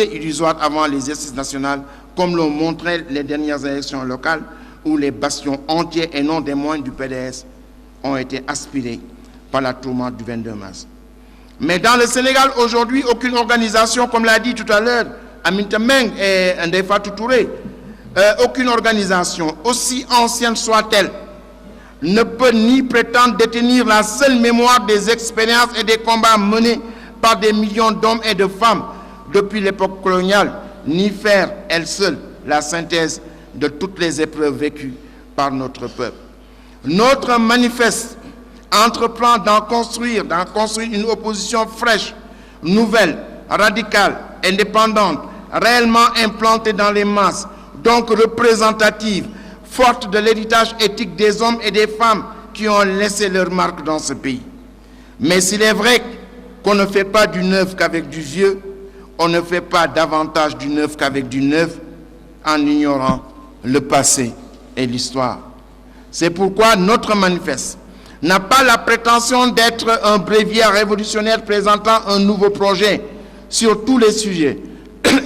illusoires avant les exercices nationaux, comme l'ont montré les dernières élections locales, où les bastions entiers et non des moindres du PDS ont été aspirés par la tourmente du 22 mars. Mais dans le Sénégal, aujourd'hui, aucune organisation, comme l'a dit tout à l'heure Aminata Mbengue et Ndeye Fatou Touré, aucune organisation, aussi ancienne soit-elle, ne peut ni prétendre détenir la seule mémoire des expériences et des combats menés par des millions d'hommes et de femmes depuis l'époque coloniale, ni faire, elle seule, la synthèse de toutes les épreuves vécues par notre peuple. Notre manifeste entreprend d'en construire une opposition fraîche, nouvelle, radicale, indépendante, réellement implantée dans les masses, donc représentative, forte de l'héritage éthique des hommes et des femmes qui ont laissé leur marque dans ce pays. Mais s'il est vrai qu'on ne fait pas du neuf qu'avec du vieux, on ne fait pas davantage du neuf qu'avec du neuf en ignorant le passé et l'histoire. C'est pourquoi notre manifeste n'a pas la prétention d'être un bréviaire révolutionnaire présentant un nouveau projet sur tous les sujets.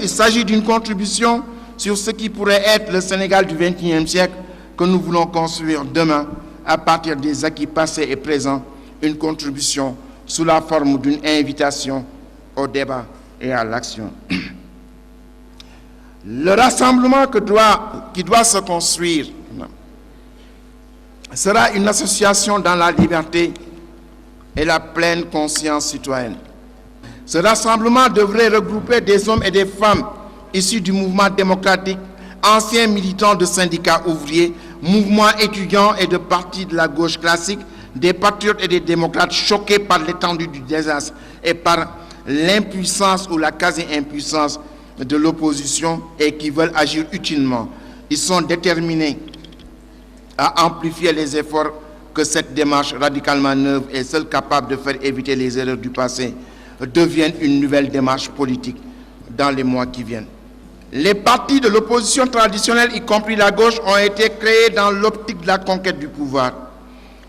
Il s'agit d'une contribution sur ce qui pourrait être le Sénégal du XXIe siècle que nous voulons construire demain à partir des acquis passés et présents, une contribution sous la forme d'une invitation au débat et à l'action. Le rassemblement qui doit se construire sera une association dans la liberté et la pleine conscience citoyenne. Ce rassemblement devrait regrouper des hommes et des femmes issus du mouvement démocratique, anciens militants de syndicats ouvriers, mouvements étudiants et de partis de la gauche classique, des patriotes et des démocrates choqués par l'étendue du désastre et par l'impuissance ou la quasi-impuissance de l'opposition et qui veulent agir utilement. Ils sont déterminés à amplifier les efforts que cette démarche radicalement neuve et seule capable de faire éviter les erreurs du passé devienne une nouvelle démarche politique dans les mois qui viennent. Les partis de l'opposition traditionnelle, y compris la gauche, ont été créés dans l'optique de la conquête du pouvoir.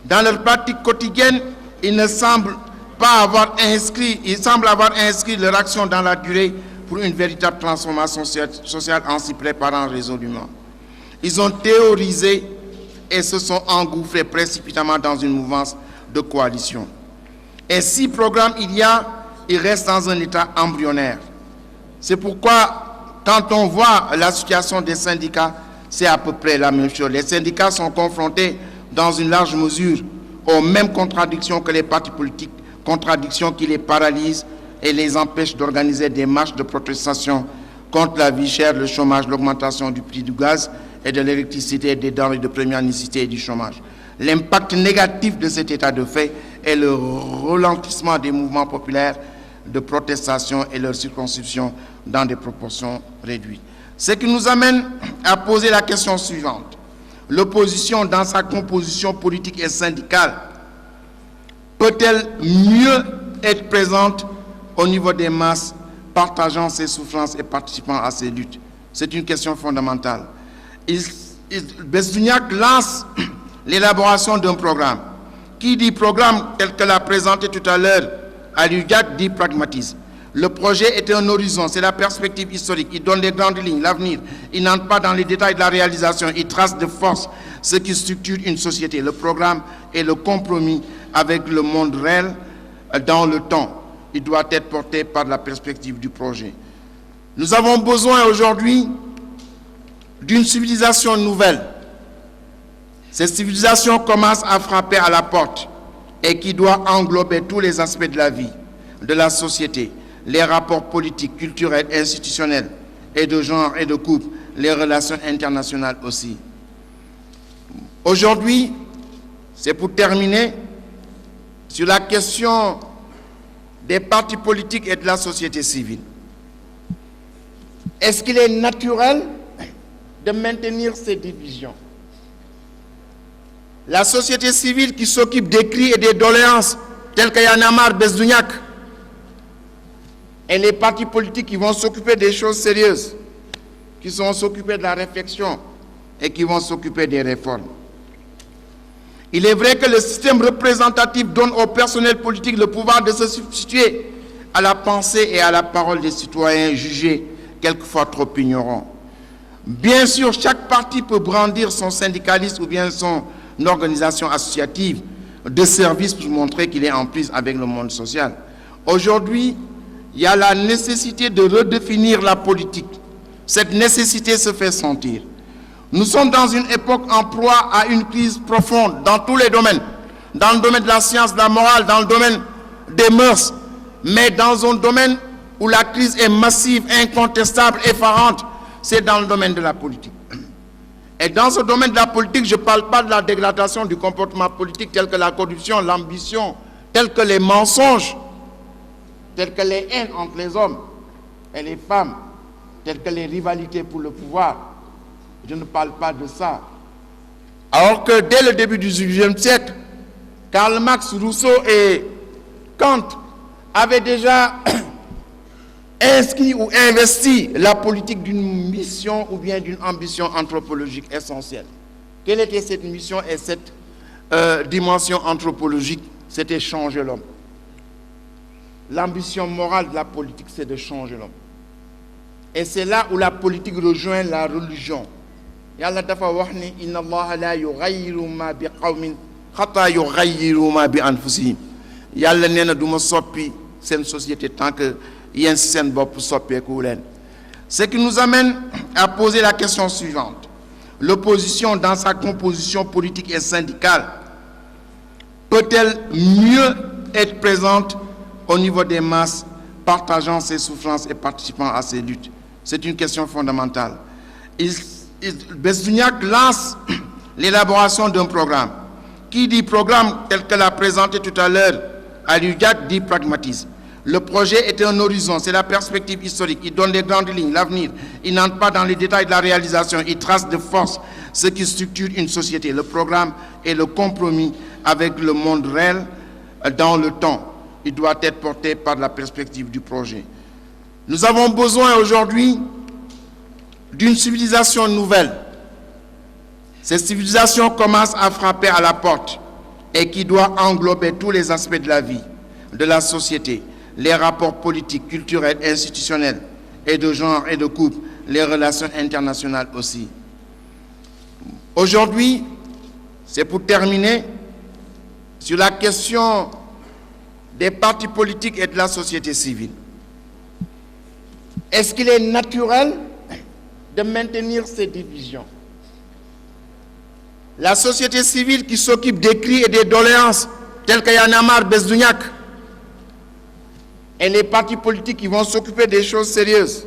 Dans leur pratique quotidienne, ils semblent avoir inscrit leur action dans la durée pour une véritable transformation sociale en s'y préparant résolument. Ils ont théorisé et se sont engouffrés précipitamment dans une mouvance de coalition. Et si programme il y a, il reste dans un état embryonnaire. C'est pourquoi, quand on voit la situation des syndicats, c'est à peu près la même chose. Les syndicats sont confrontés dans une large mesure aux mêmes contradictions que les partis politiques, contradictions qui les paralysent et les empêchent d'organiser des marches de protestation contre la vie chère, le chômage, l'augmentation du prix du gaz et de l'électricité, des denrées de première nécessité et du chômage. L'impact négatif de cet état de fait est le ralentissement des mouvements populaires de protestation et leur circonscription dans des proportions réduites. Ce qui nous amène à poser la question suivante. L'opposition dans sa composition politique et syndicale peut-elle mieux être présente au niveau des masses, partageant ses souffrances et participant à ses luttes? C'est une question fondamentale. Besduniac lance l'élaboration d'un programme. Qui dit programme tel que l'a présenté tout à l'heure Alioudiak dit pragmatisme. Le projet est un horizon, c'est la perspective historique. Il donne les grandes lignes, l'avenir. Il n'entre pas dans les détails de la réalisation. Il trace de force ce qui structure une société. Le programme est le compromis avec le monde réel dans le temps. Il doit être porté par la perspective du projet. Nous avons besoin aujourd'hui d'une civilisation nouvelle. Cette civilisation commence à frapper à la porte et qui doit englober tous les aspects de la vie, de la société, les rapports politiques, culturels, institutionnels et de genre et de couple, les relations internationales aussi. Aujourd'hui, c'est pour terminer sur la question des partis politiques et de la société civile. Est-ce qu'il est naturel de maintenir ces divisions? La société civile qui s'occupe des cris et des doléances, tels que Y'en a marre, Besduniac, et les partis politiques qui vont s'occuper des choses sérieuses, qui vont s'occuper de la réflexion et qui vont s'occuper des réformes. Il est vrai que le système représentatif donne au personnel politique le pouvoir de se substituer à la pensée et à la parole des citoyens jugés quelquefois trop ignorants. Bien sûr, chaque parti peut brandir son syndicalisme ou bien son organisation associative de service pour montrer qu'il est en prise avec le monde social. Aujourd'hui, il y a la nécessité de redéfinir la politique. Cette nécessité se fait sentir. Nous sommes dans une époque en proie à une crise profonde dans tous les domaines. Dans le domaine de la science, de la morale, dans le domaine des mœurs, mais dans un domaine où la crise est massive, incontestable, effarante, c'est dans le domaine de la politique. Et dans ce domaine de la politique, je ne parle pas de la dégradation du comportement politique tel que la corruption, l'ambition, tel que les mensonges, telles que les haines entre les hommes et les femmes, telles que les rivalités pour le pouvoir. Je ne parle pas de ça. Alors que dès le début du XVIIIe siècle, Karl Marx, Rousseau et Kant avaient déjà inscrit ou investi la politique d'une mission ou bien d'une ambition anthropologique essentielle. Quelle était cette mission et cette dimension anthropologique? C'était changer l'homme. L'ambition morale de la politique, c'est de changer l'homme. Et c'est là où la politique rejoint la religion. Yàlla dafa wax ni inna Allaha la yughayyiru ma bi qawmin hatta yughayyiru ma bi anfusihim. Yàlla nee na du ma soppi seen société tant que yéen si seen bopp soppeeku leen. Ce qui nous amène à poser la question suivante. L'opposition dans sa composition politique et syndicale peut-elle mieux être présente au niveau des masses, partageant ses souffrances et participant à ses luttes? C'est une question fondamentale. Besduniac lance l'élaboration d'un programme. Qui dit programme tel que l'a présenté tout à l'heure Alioudiak dit pragmatisme. Le projet est un horizon, c'est la perspective historique. Il donne les grandes lignes, l'avenir. Il n'entre pas dans les détails de la réalisation. Il trace de force ce qui structure une société. Le programme est le compromis avec le monde réel dans le temps. Il doit être porté par la perspective du projet. Nous avons besoin aujourd'hui d'une civilisation nouvelle. Cette civilisation commence à frapper à la porte et qui doit englober tous les aspects de la vie, de la société, les rapports politiques, culturels, institutionnels et de genre et de couple, les relations internationales aussi. Aujourd'hui, c'est pour terminer sur la question des partis politiques et de la société civile. Est-ce qu'il est naturel de maintenir ces divisions? La société civile qui s'occupe des cris et des doléances, tels que Y'en a marre, Besduniac, et les partis politiques qui vont s'occuper des choses sérieuses,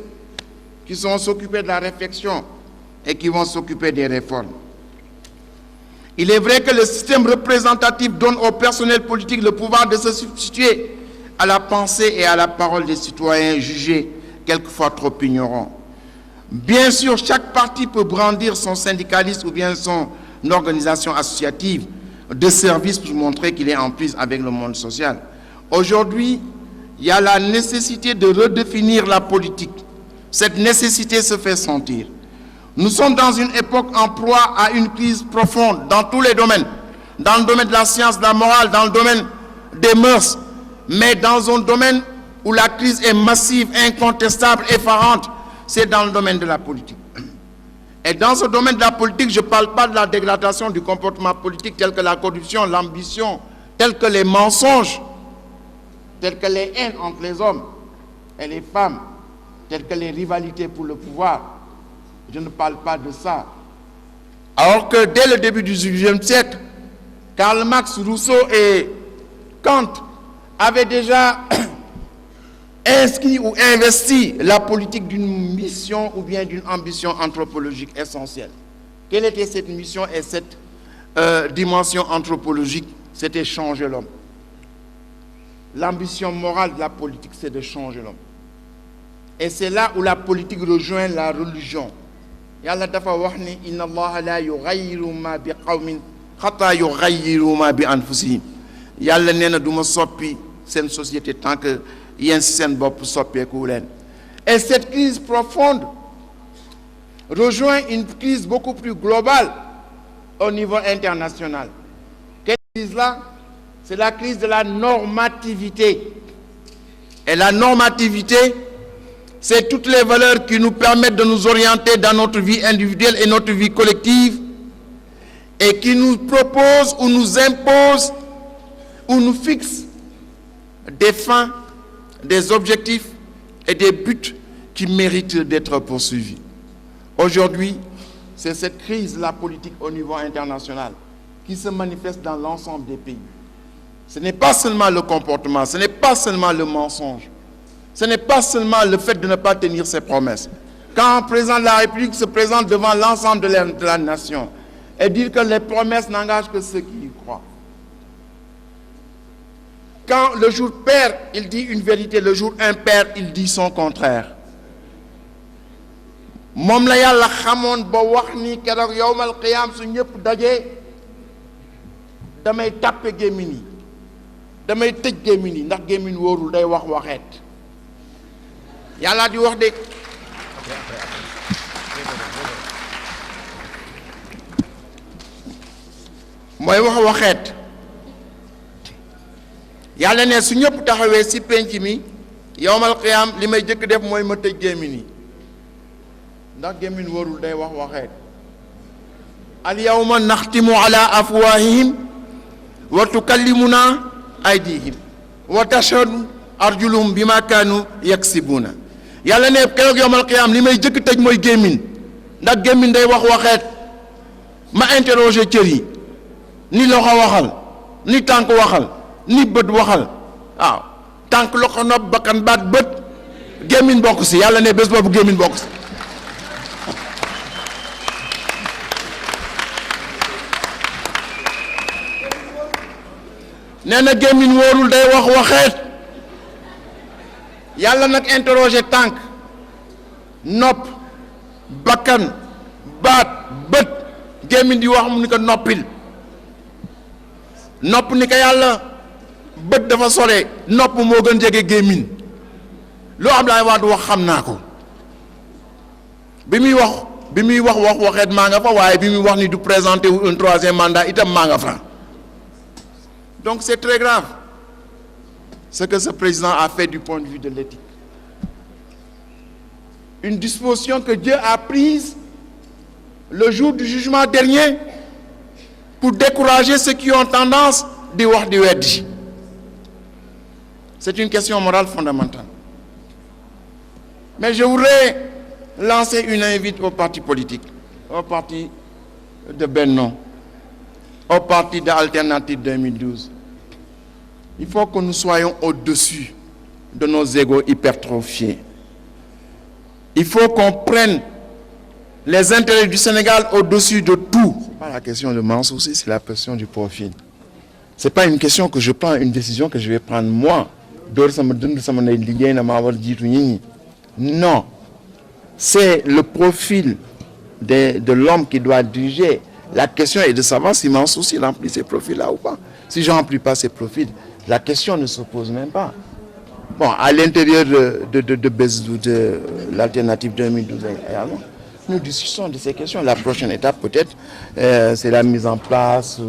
qui vont s'occuper de la réflexion et qui vont s'occuper des réformes. Il est vrai que le système représentatif donne au personnel politique le pouvoir de se substituer à la pensée et à la parole des citoyens jugés quelquefois trop ignorants. Bien sûr, chaque parti peut brandir son syndicalisme ou bien son organisation associative de services pour montrer qu'il est en prise avec le monde social. Aujourd'hui, il y a la nécessité de redéfinir la politique. Cette nécessité se fait sentir. Nous sommes dans une époque en proie à une crise profonde dans tous les domaines. Dans le domaine de la science, de la morale, dans le domaine des mœurs, mais dans un domaine où la crise est massive, incontestable, effarante, c'est dans le domaine de la politique. Et dans ce domaine de la politique, je ne parle pas de la dégradation du comportement politique tel que la corruption, l'ambition, tel que les mensonges, tel que les haines entre les hommes et les femmes, tel que les rivalités pour le pouvoir. Je ne parle pas de ça. Alors que dès le début du XVIIIe siècle, Karl Marx, Rousseau et Kant avaient déjà inscrit ou investi la politique d'une mission ou bien d'une ambition anthropologique essentielle. Quelle était cette mission et cette dimension anthropologique? C'était changer l'homme. L'ambition morale de la politique, c'est de changer l'homme. Et c'est là où la politique rejoint la religion. Yàlla dafa wax ni inna allaha la yughayyiru ma bi qawmin hatta yughayyiru ma bi anfusihim. Yàlla nee na du ma soppi seen société tant que yéen si seen bopp soppeeku leen. Et cette crise profonde rejoint une crise beaucoup plus globale au niveau international. Quelle crise-là? C'est la crise de la normativité. Et la normativité, c'est toutes les valeurs qui nous permettent de nous orienter dans notre vie individuelle et notre vie collective et qui nous proposent ou nous imposent ou nous fixent des fins, des objectifs et des buts qui méritent d'être poursuivis. Aujourd'hui, c'est cette crise de la politique au niveau international qui se manifeste dans l'ensemble des pays. Ce n'est pas seulement le comportement, ce n'est pas seulement le mensonge. Ce n'est pas seulement le fait de ne pas tenir ses promesses. Quand un président de la République se présente devant l'ensemble de la nation et dit que les promesses n'engagent que ceux qui y croient. Quand le jour pair, il dit une vérité, le jour impair, il dit son contraire. Moom la Yàlla xamoon ba wax ni keroog yowmal qiyaam su ñëpp dajee damay tàppe gémmiñ yi damay tëj gémmiñ yi ndax gémmiñ wóorul day wax waxeet. Yàlla di wax de mooy wax waxeet. Yàlla ne su ñëpp taxawee ci penc mi yowmal qiyaam li may jëkk def mooy ma tëj gémmiñ yi ndax gémmiñ wóorul day wax waxeet. al yawma naxtimu ala afwahihim wa tukallimuna aydihim wa tashhadu arjuluhum bima kaanu yaksibuna. Yàlla ne keroog yowmal qiyaam li may jëkk tëj mooy gémmiñ ndax gémmiñ day wax waxeet. ma interroger cër yi ni loxo waxal ni tànk waxal ni bët waxal waaw tànk loxo nopp bakkan baat bët gémmiñ bokk si. Yàlla ne bés boobu gémmiñ bokk si. nee na gémmiñ wóorul day wax waxeet. Yàlla nag interroger tànk nopp bakkan baat bët gémmiñ di wax mu ni ko noppil nopp ni ko yàlla bët dafa sore nopp moo gën jege gémmiñ loo Abdoulaye Wade wax xam naa ko bi muy wax waxeet maa nga fa waaye bi muy wax ni du présenter wu un troisième mandat itam maa nga fa. Donc c'est très grave ce que ce président a fait du point de vue de l'éthique. Une disposition que Dieu a prise le jour du jugement dernier pour décourager ceux qui ont tendance di wax di weddi. C'est une question morale fondamentale. Mais je voudrais lancer une invite aux partis politiques, au parti de Benno, au parti d'Alternative 2012. Il faut que nous soyons au-dessus de nos égos hypertrophiés. Il faut qu'on prenne les intérêts du Sénégal au-dessus de tout. Ce n'est pas la question de Mansour, c'est la question du profil. Ce n'est pas une question que je prends, une décision que je vais prendre moi. Non. C'est le profil de l'homme qui doit diriger La question est de savoir si Mansour remplit ces profils-là ou pas. Si je ne remplis pas ces profils, la question ne se pose même pas. Bon, à l'intérieur de Besdou, de l'alternative 2012 également, nous discutons de ces questions. La prochaine étape, peut-être, c'est la mise en place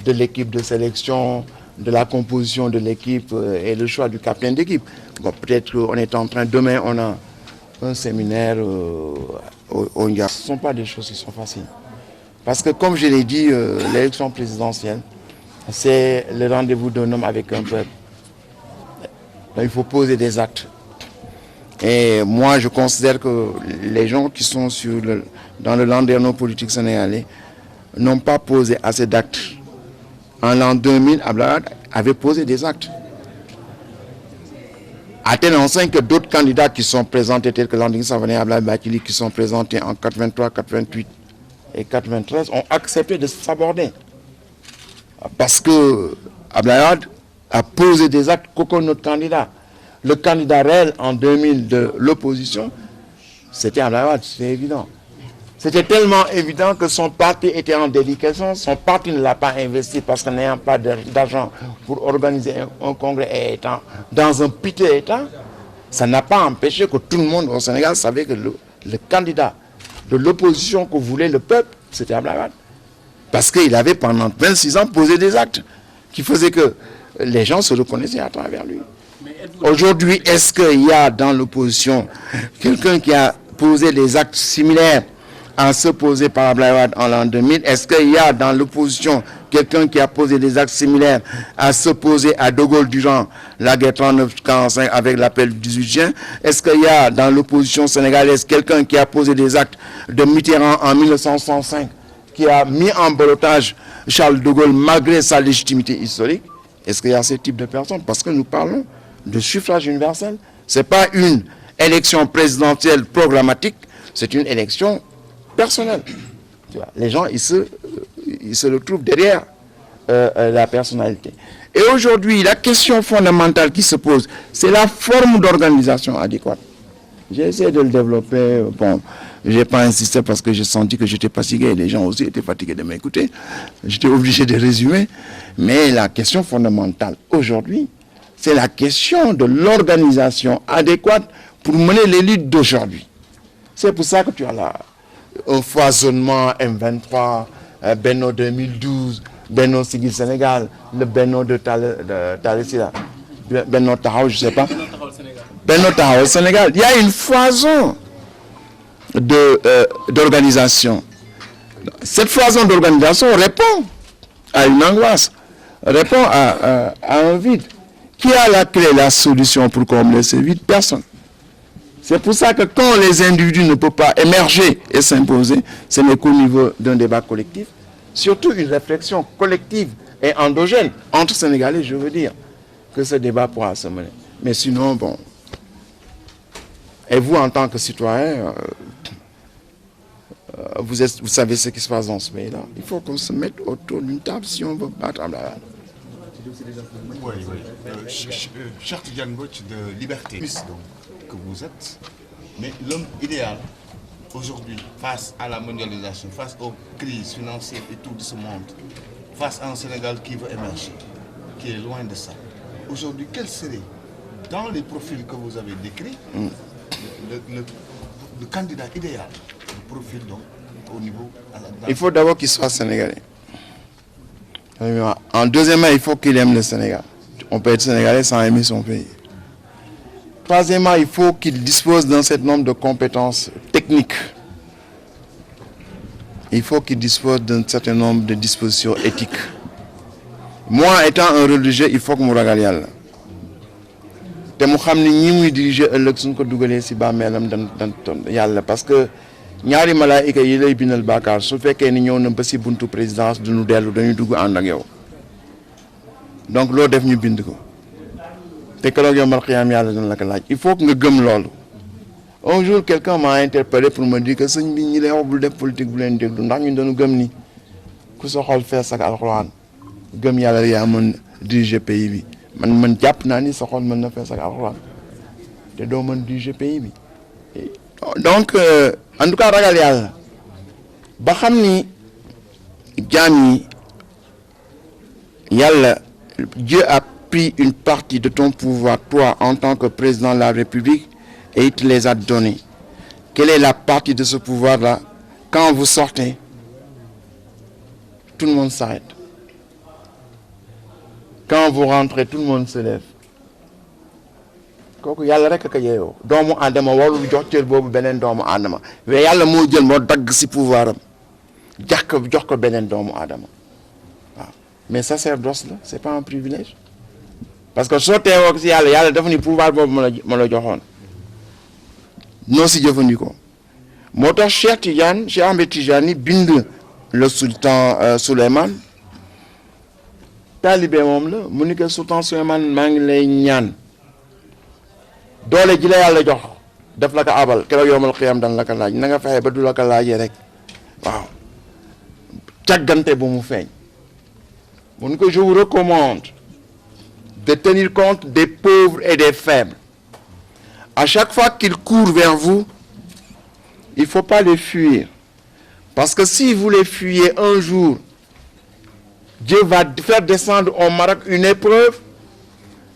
de l'équipe de sélection, de la composition de l'équipe et le choix du capitaine d'équipe. Bon, peut-être qu'on est en train, demain, on a un séminaire au Niger. Ce ne sont pas des choses qui sont faciles. Parce que, comme je l'ai dit, l'élection présidentielle, c'est le rendez-vous d'un homme avec un peuple. Donc, il faut poser des actes. Et moi, je considère que les gens qui sont dans le landerneau politique sénégalais n'ont pas posé assez d'actes. En l'an 2000, Abdoulaye avait posé des actes. À tel enseigne que d'autres candidats qui sont présentés, tels que Landing Savané et Abdoulaye Bathily, qui sont présentés en 83, 88 et 93, ont accepté de s'aborder. Parce que Abdoulaye a posé des actes qu'aucun autre candidat. Le candidat réel en 2000 de l'opposition, c'était Abdoulaye, c'est évident. C'était tellement évident que son parti était en déliquescence. Son parti ne l'a pas investi parce que n'ayant pas d'argent pour organiser un congrès et étant dans un piteux état, ça n'a pas empêché que tout le monde au Sénégal savait que le candidat de l'opposition que voulait le peuple, c'était Abdoulaye. Parce qu'il avait pendant 26 ans posé des actes qui faisaient que les gens se reconnaissaient à travers lui. Aujourd'hui, est-ce qu'il y a dans l'opposition quelqu'un qui a posé des actes similaires à ceux posés par Abdoulaye en l'an 2000? Est-ce qu'il y a dans l'opposition quelqu'un qui a posé des actes similaires à ceux posés à De Gaulle durant la guerre 39-45 avec l'appel du 18 juin? Est-ce qu'il y a dans l'opposition sénégalaise quelqu'un qui a posé des actes de Mitterrand en 1965 qui a mis en ballottage Charles de Gaulle malgré sa légitimité historique? Est-ce qu'il y a ce type de personnes? Parce que nous parlons de suffrage universel. Ce n'est pas une élection présidentielle programmatique, c'est une élection personnelle. Tu vois, les gens, ils se retrouvent derrière la personnalité. Et aujourd'hui, la question fondamentale qui se pose, c'est la forme d'organisation adéquate. J'ai essayé de le développer. Bon, je n'ai pas insisté parce que j'ai senti que j'étais fatigué. Les gens aussi étaient fatigués de m'écouter. J'étais obligé de résumer. Mais la question fondamentale aujourd'hui, c'est la question de l'organisation adéquate pour mener les luttes d'aujourd'hui. C'est pour ça que tu as là un foisonnement M23, Benno 2012, Benno Siggil Sénégal, le Benno de Thalessia, Benno Tahaou, je ne sais pas. Benno Tahaou Sénégal. Il y a une foison d'organisation. Cette foison d'organisation répond à une angoisse, répond à un vide. Qui a la clé, la solution pour combler ce vide? Personne. C'est pour ça que quand les individus ne peuvent pas émerger et s'imposer, ce n'est qu'au niveau d'un débat collectif, surtout une réflexion collective et endogène entre Sénégalais, je veux dire, que ce débat pourra se mener. Mais sinon, bon, et vous en tant que citoyen, vous savez ce qui se passe dans ce pays-là. Il faut qu'on se mette autour d'une table si on veut battre à la... Oui, oui. Cher Tidiane Mbodj de Liberté, donc, que vous êtes, mais l'homme idéal aujourd'hui, face à la mondialisation, face aux crises financières et tout de ce monde, face à un Sénégal qui veut émerger, qui est loin de ça, aujourd'hui, quel serait, dans les profils que vous avez décrits, le candidat idéal, le profil donc, au niveau... Il faut d'abord qu'il soit sénégalais. En deuxièmement, il faut qu'il aime le Sénégal. On peut être sénégalais sans aimer son pays. Troisièmement, il faut qu'il dispose d'un certain nombre de compétences techniques. Il faut qu'il dispose d'un certain nombre de dispositions éthiques. Moi, étant un religieux, il faut que je me regarde. Je sais que je diriger parce que ñaari malaika yi lay bindal bakar su fekkee ni ñëw na ba ci buntu présidence du ñu dellu dañuy dugg ànd ak yow donc loo def ñu bind ko te keroog yombal xiyaam yàlla dana la ko laaj il faut que nga gëm loolu. Un jour quelqu'un m'a interpellé pour me dire que sëñ bi ñi lay wax bul def politique bu leen déglu ndax ñun dañu gëm ni ku sa xol fees ak alxuraan gëm yàlla yaa mën diriger pays bi man jàpp naa ni sa xol mën na fees ak alxuraan te doo mën diriger pays bi. Donc en tout cas ragal yàlla ba xam ni jaam yi yàlla Dieu a pris une partie de ton pouvoir toi en tant que président de la République et il te les a donnés. Quelle est la partie de ce pouvoir-là? Quand vous sortez, tout le monde s'arrête. Quand vous rentrez, tout le monde se lève. kooku yàlla rek a yeeyoo doomu aadama warul jox cër boobu beneen doomu aadama mais yàlla moo jël moo dagg ci pouvoir am jox ko beneen doomu aadama waaw mais sacerdoce la c'est pas un privilège parce que soo teewoo ci yàlla dafa ni pouvoir boobu ma la joxoon noo ci jëfandikoo moo tax Cheikh Ahmed Tidiane bind le sultan Souleymane taalibe moom la mu ni ko sultan Souleymane maa ngi lay ñaan doole ji la yàlla jox daf la ko abal keroog yowmal xiyam dan la ko laaj na nga fexe ba du la ko laajee rek waaw càggante bu mu feeñ mun ko je vous recommande de tenir compte des pauvres et des faibles à chaque fois qu'ils courent vers vous il faut pas les fuir parce que si vous les fuyez un jour Dieu va faire descendre au Maroc une épreuve.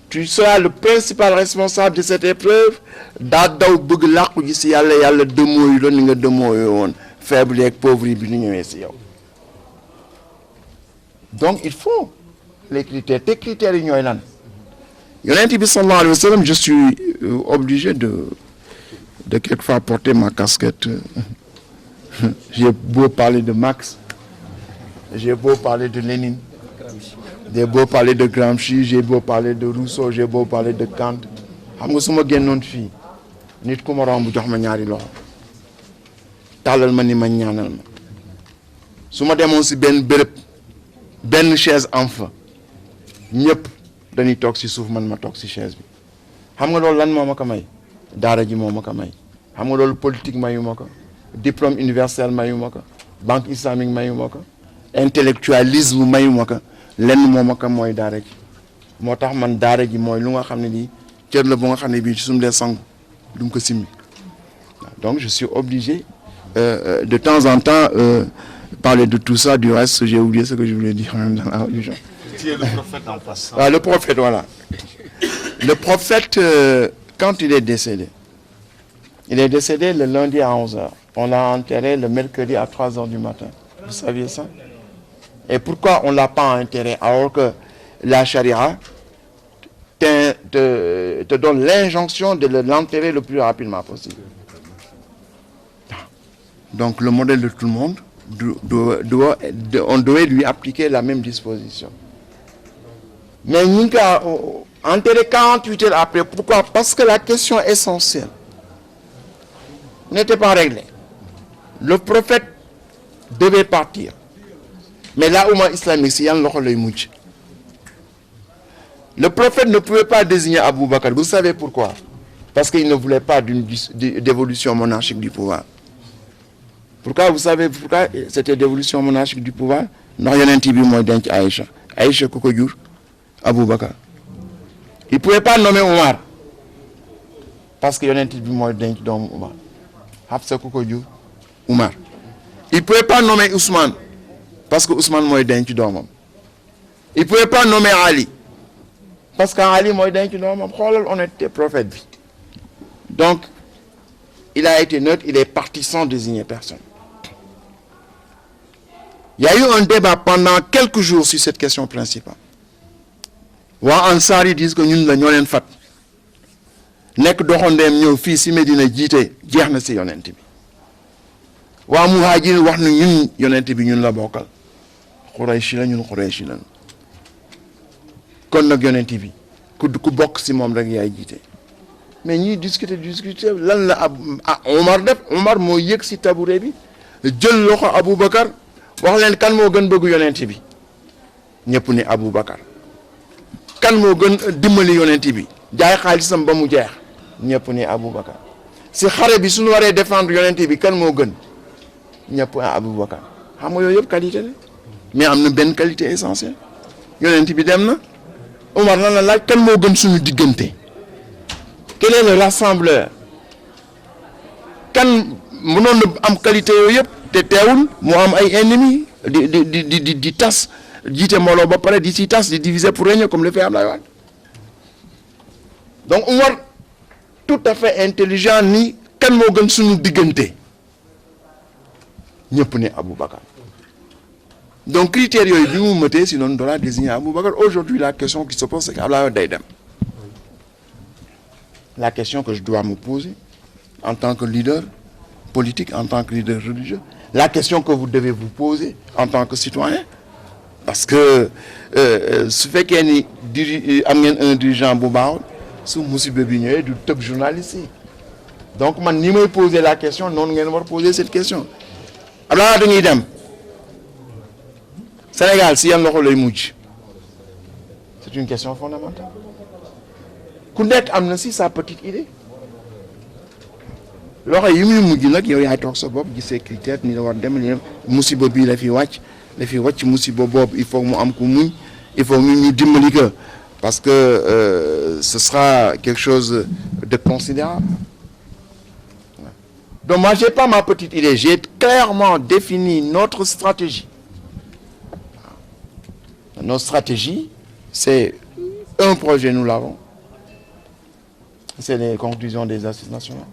Tu seras le principal responsable de cette épreuve daa daw bëgg làqu ji si yàlla demooyu la ni nga demooyu woon faible yeeg pauvre yi bi ñu ñëwee si yow donc il faut les critères te critères yi ñooy lan yonent bi sallallahu alayhi wa sallam je suis obligé de quelquefois porter ma casquette j'ai beau parler de Marx j'ai beau parler de Lénine j'ai beau parler de Gramsci j'ai beau parler de Rousseau j'ai beau parler de Kant xam nga su ma génnoon fii nit ku ma romb jox ma ñaari loxo tàllal ma ni ma ñaanal ma su ma demoon si benn béréb benn chaise am fa ñëpp dañuy toog si suuf man ma toog si chaise bi xam nga loolu lan moo ma ko may daara ji moo ma ko may xam nga loolu politique mayu ma ko diplôme universel mayu ma ko banque islamique mayu ma ko intellectualisme mayu ma ko lenn moo ma ko mooy daara ji moo tax man daara ji mooy lu nga xam ne nii cër la bu nga xam ne bii suñu dee sangu du ko simmi donc je suis obligé de temps en temps parler de tout ça. Du reste j'ai oublié ce que je voulais dire dans la religion. Tu es le prophète en passant. Le prophète, voilà. Le prophète quand il est décédé le lundi à 11h. On l'a enterré le mercredi à 3h du matin. Vous saviez ça? Et pourquoi on ne l'a pas enterré alors que la charia te donne l'injonction de l'enterrer le plus rapidement possible? Donc le modèle de tout le monde, on doit lui appliquer la même disposition. Mais nous avons enterré 48 heures après. Pourquoi? Parce que la question essentielle n'était pas réglée. Le prophète devait partir. Mais la Oumma islamique, c'est Yann Lokholoy Mouch. Le prophète ne pouvait pas désigner Abou Bakr. Vous savez pourquoi? Parce qu'il ne voulait pas d'évolution monarchique du pouvoir. Pourquoi? Vous savez pourquoi c'était d'évolution monarchique du pouvoir? Non, il y a un type moi denc Aïcha. Aïcha koko jur Abou Bakr. Il ne pouvait pas nommer Omar. Parce qu'il y a un type moi denc dom Omar. Hafsa koko jur Omar. Il ne pouvait pas nommer Ousmane. Parce que Ousmane moi denc domam. Il ne pouvait pas nommer Ali. Parce qu'Ali moi denc domam. On était prophète. Donc il a été neutre, il est parti sans désigner personne. Il y a eu un débat pendant quelques jours sur cette question principale. Waa Ansari disent que ñun la ñoo leen fat nekk doxandeem ñëw fii si Medina jiite jeex na si yonent bi. Waa Muhajir wax na ñun yonent bi ñun la bokkal. Qurayshi la ñun Qurayshi la. Kon nag yonent bi ku bokk si moom rek yaay jiite. Mais ñuy discuter lan la Omar def Omar moo yëg si tabouret bi jël loxo Aboubacar wax leen kan moo gën bëgg yonent bi ñëpp ni Aboubacar kan moo gën dimbali yonent bi jaay xaalisam ba mu jeex ñëpp ni Aboubacar si xare bi suñu waree défendre yonent bi kan moo gën ñëpp ni Aboubacar xam nga yooyu yëpp qualité la mais am na benn qualité essentielle yonent bi dem na Omar lan la laaj kan moo gën suñu diggante. Quel est le rassembleur? Kan mënoon na am qualité yooyu yëpp te teewul mu am ay ennemis di tas jiite mbooloo ba pare di ci tas di diviser pour régner comme le fait Abdoulaye Wade. Donc on war tout à fait intelligent ni kan moo gën suñu diggante ñëpp ne Aboubacar. Donc critères yooyu bi mu mëtee sinon on doit désigner Aboubacar. Aujourd'hui la question qui se pose c'est qu'Abdoulaye Wade day dem. La question que je dois me poser en tant que leader politique, en tant que leader religieux, la question que vous devez vous poser en tant que citoyen, parce que su fekkee ni am ngeen un dirigeant bu baaxul su musiba bi ñëwee du tëb journaliste yi. Donc man ni may poser la question noonu ngeen war poser cette question. Abdoulaye Wade dañuy dem Sénégal si yan loxo lay mujj, c'est une question fondamentale. Ku nekk am na si sa petite idée. loxo yi muy mujj nag yow yaay toog sa bopp gisee critère ni la war dem ni musiba bii la fi wàcc musiba boobu il faut mu am ku muñ, il faut ñu dimbali ko parce que ce sera quelque chose de considérable. Donc moi j'ai pas ma petite idée, j'ai clairement défini notre stratégie. Notre stratégie, c'est un projet, nous l'avons, c'est les conclusions des assises nationales.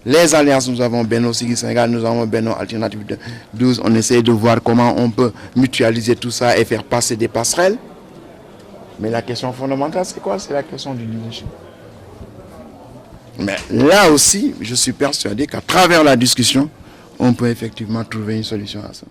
Les alliances, nous avons Benno Siggil Sénégal, nous avons Benno Alternative 12. On essaie de voir comment on peut mutualiser tout ça et faire passer des passerelles. Mais la question fondamentale, c'est quoi? C'est la question du leadership. Mais là aussi, je suis persuadé qu'à travers la discussion, on peut effectivement trouver une solution à ça.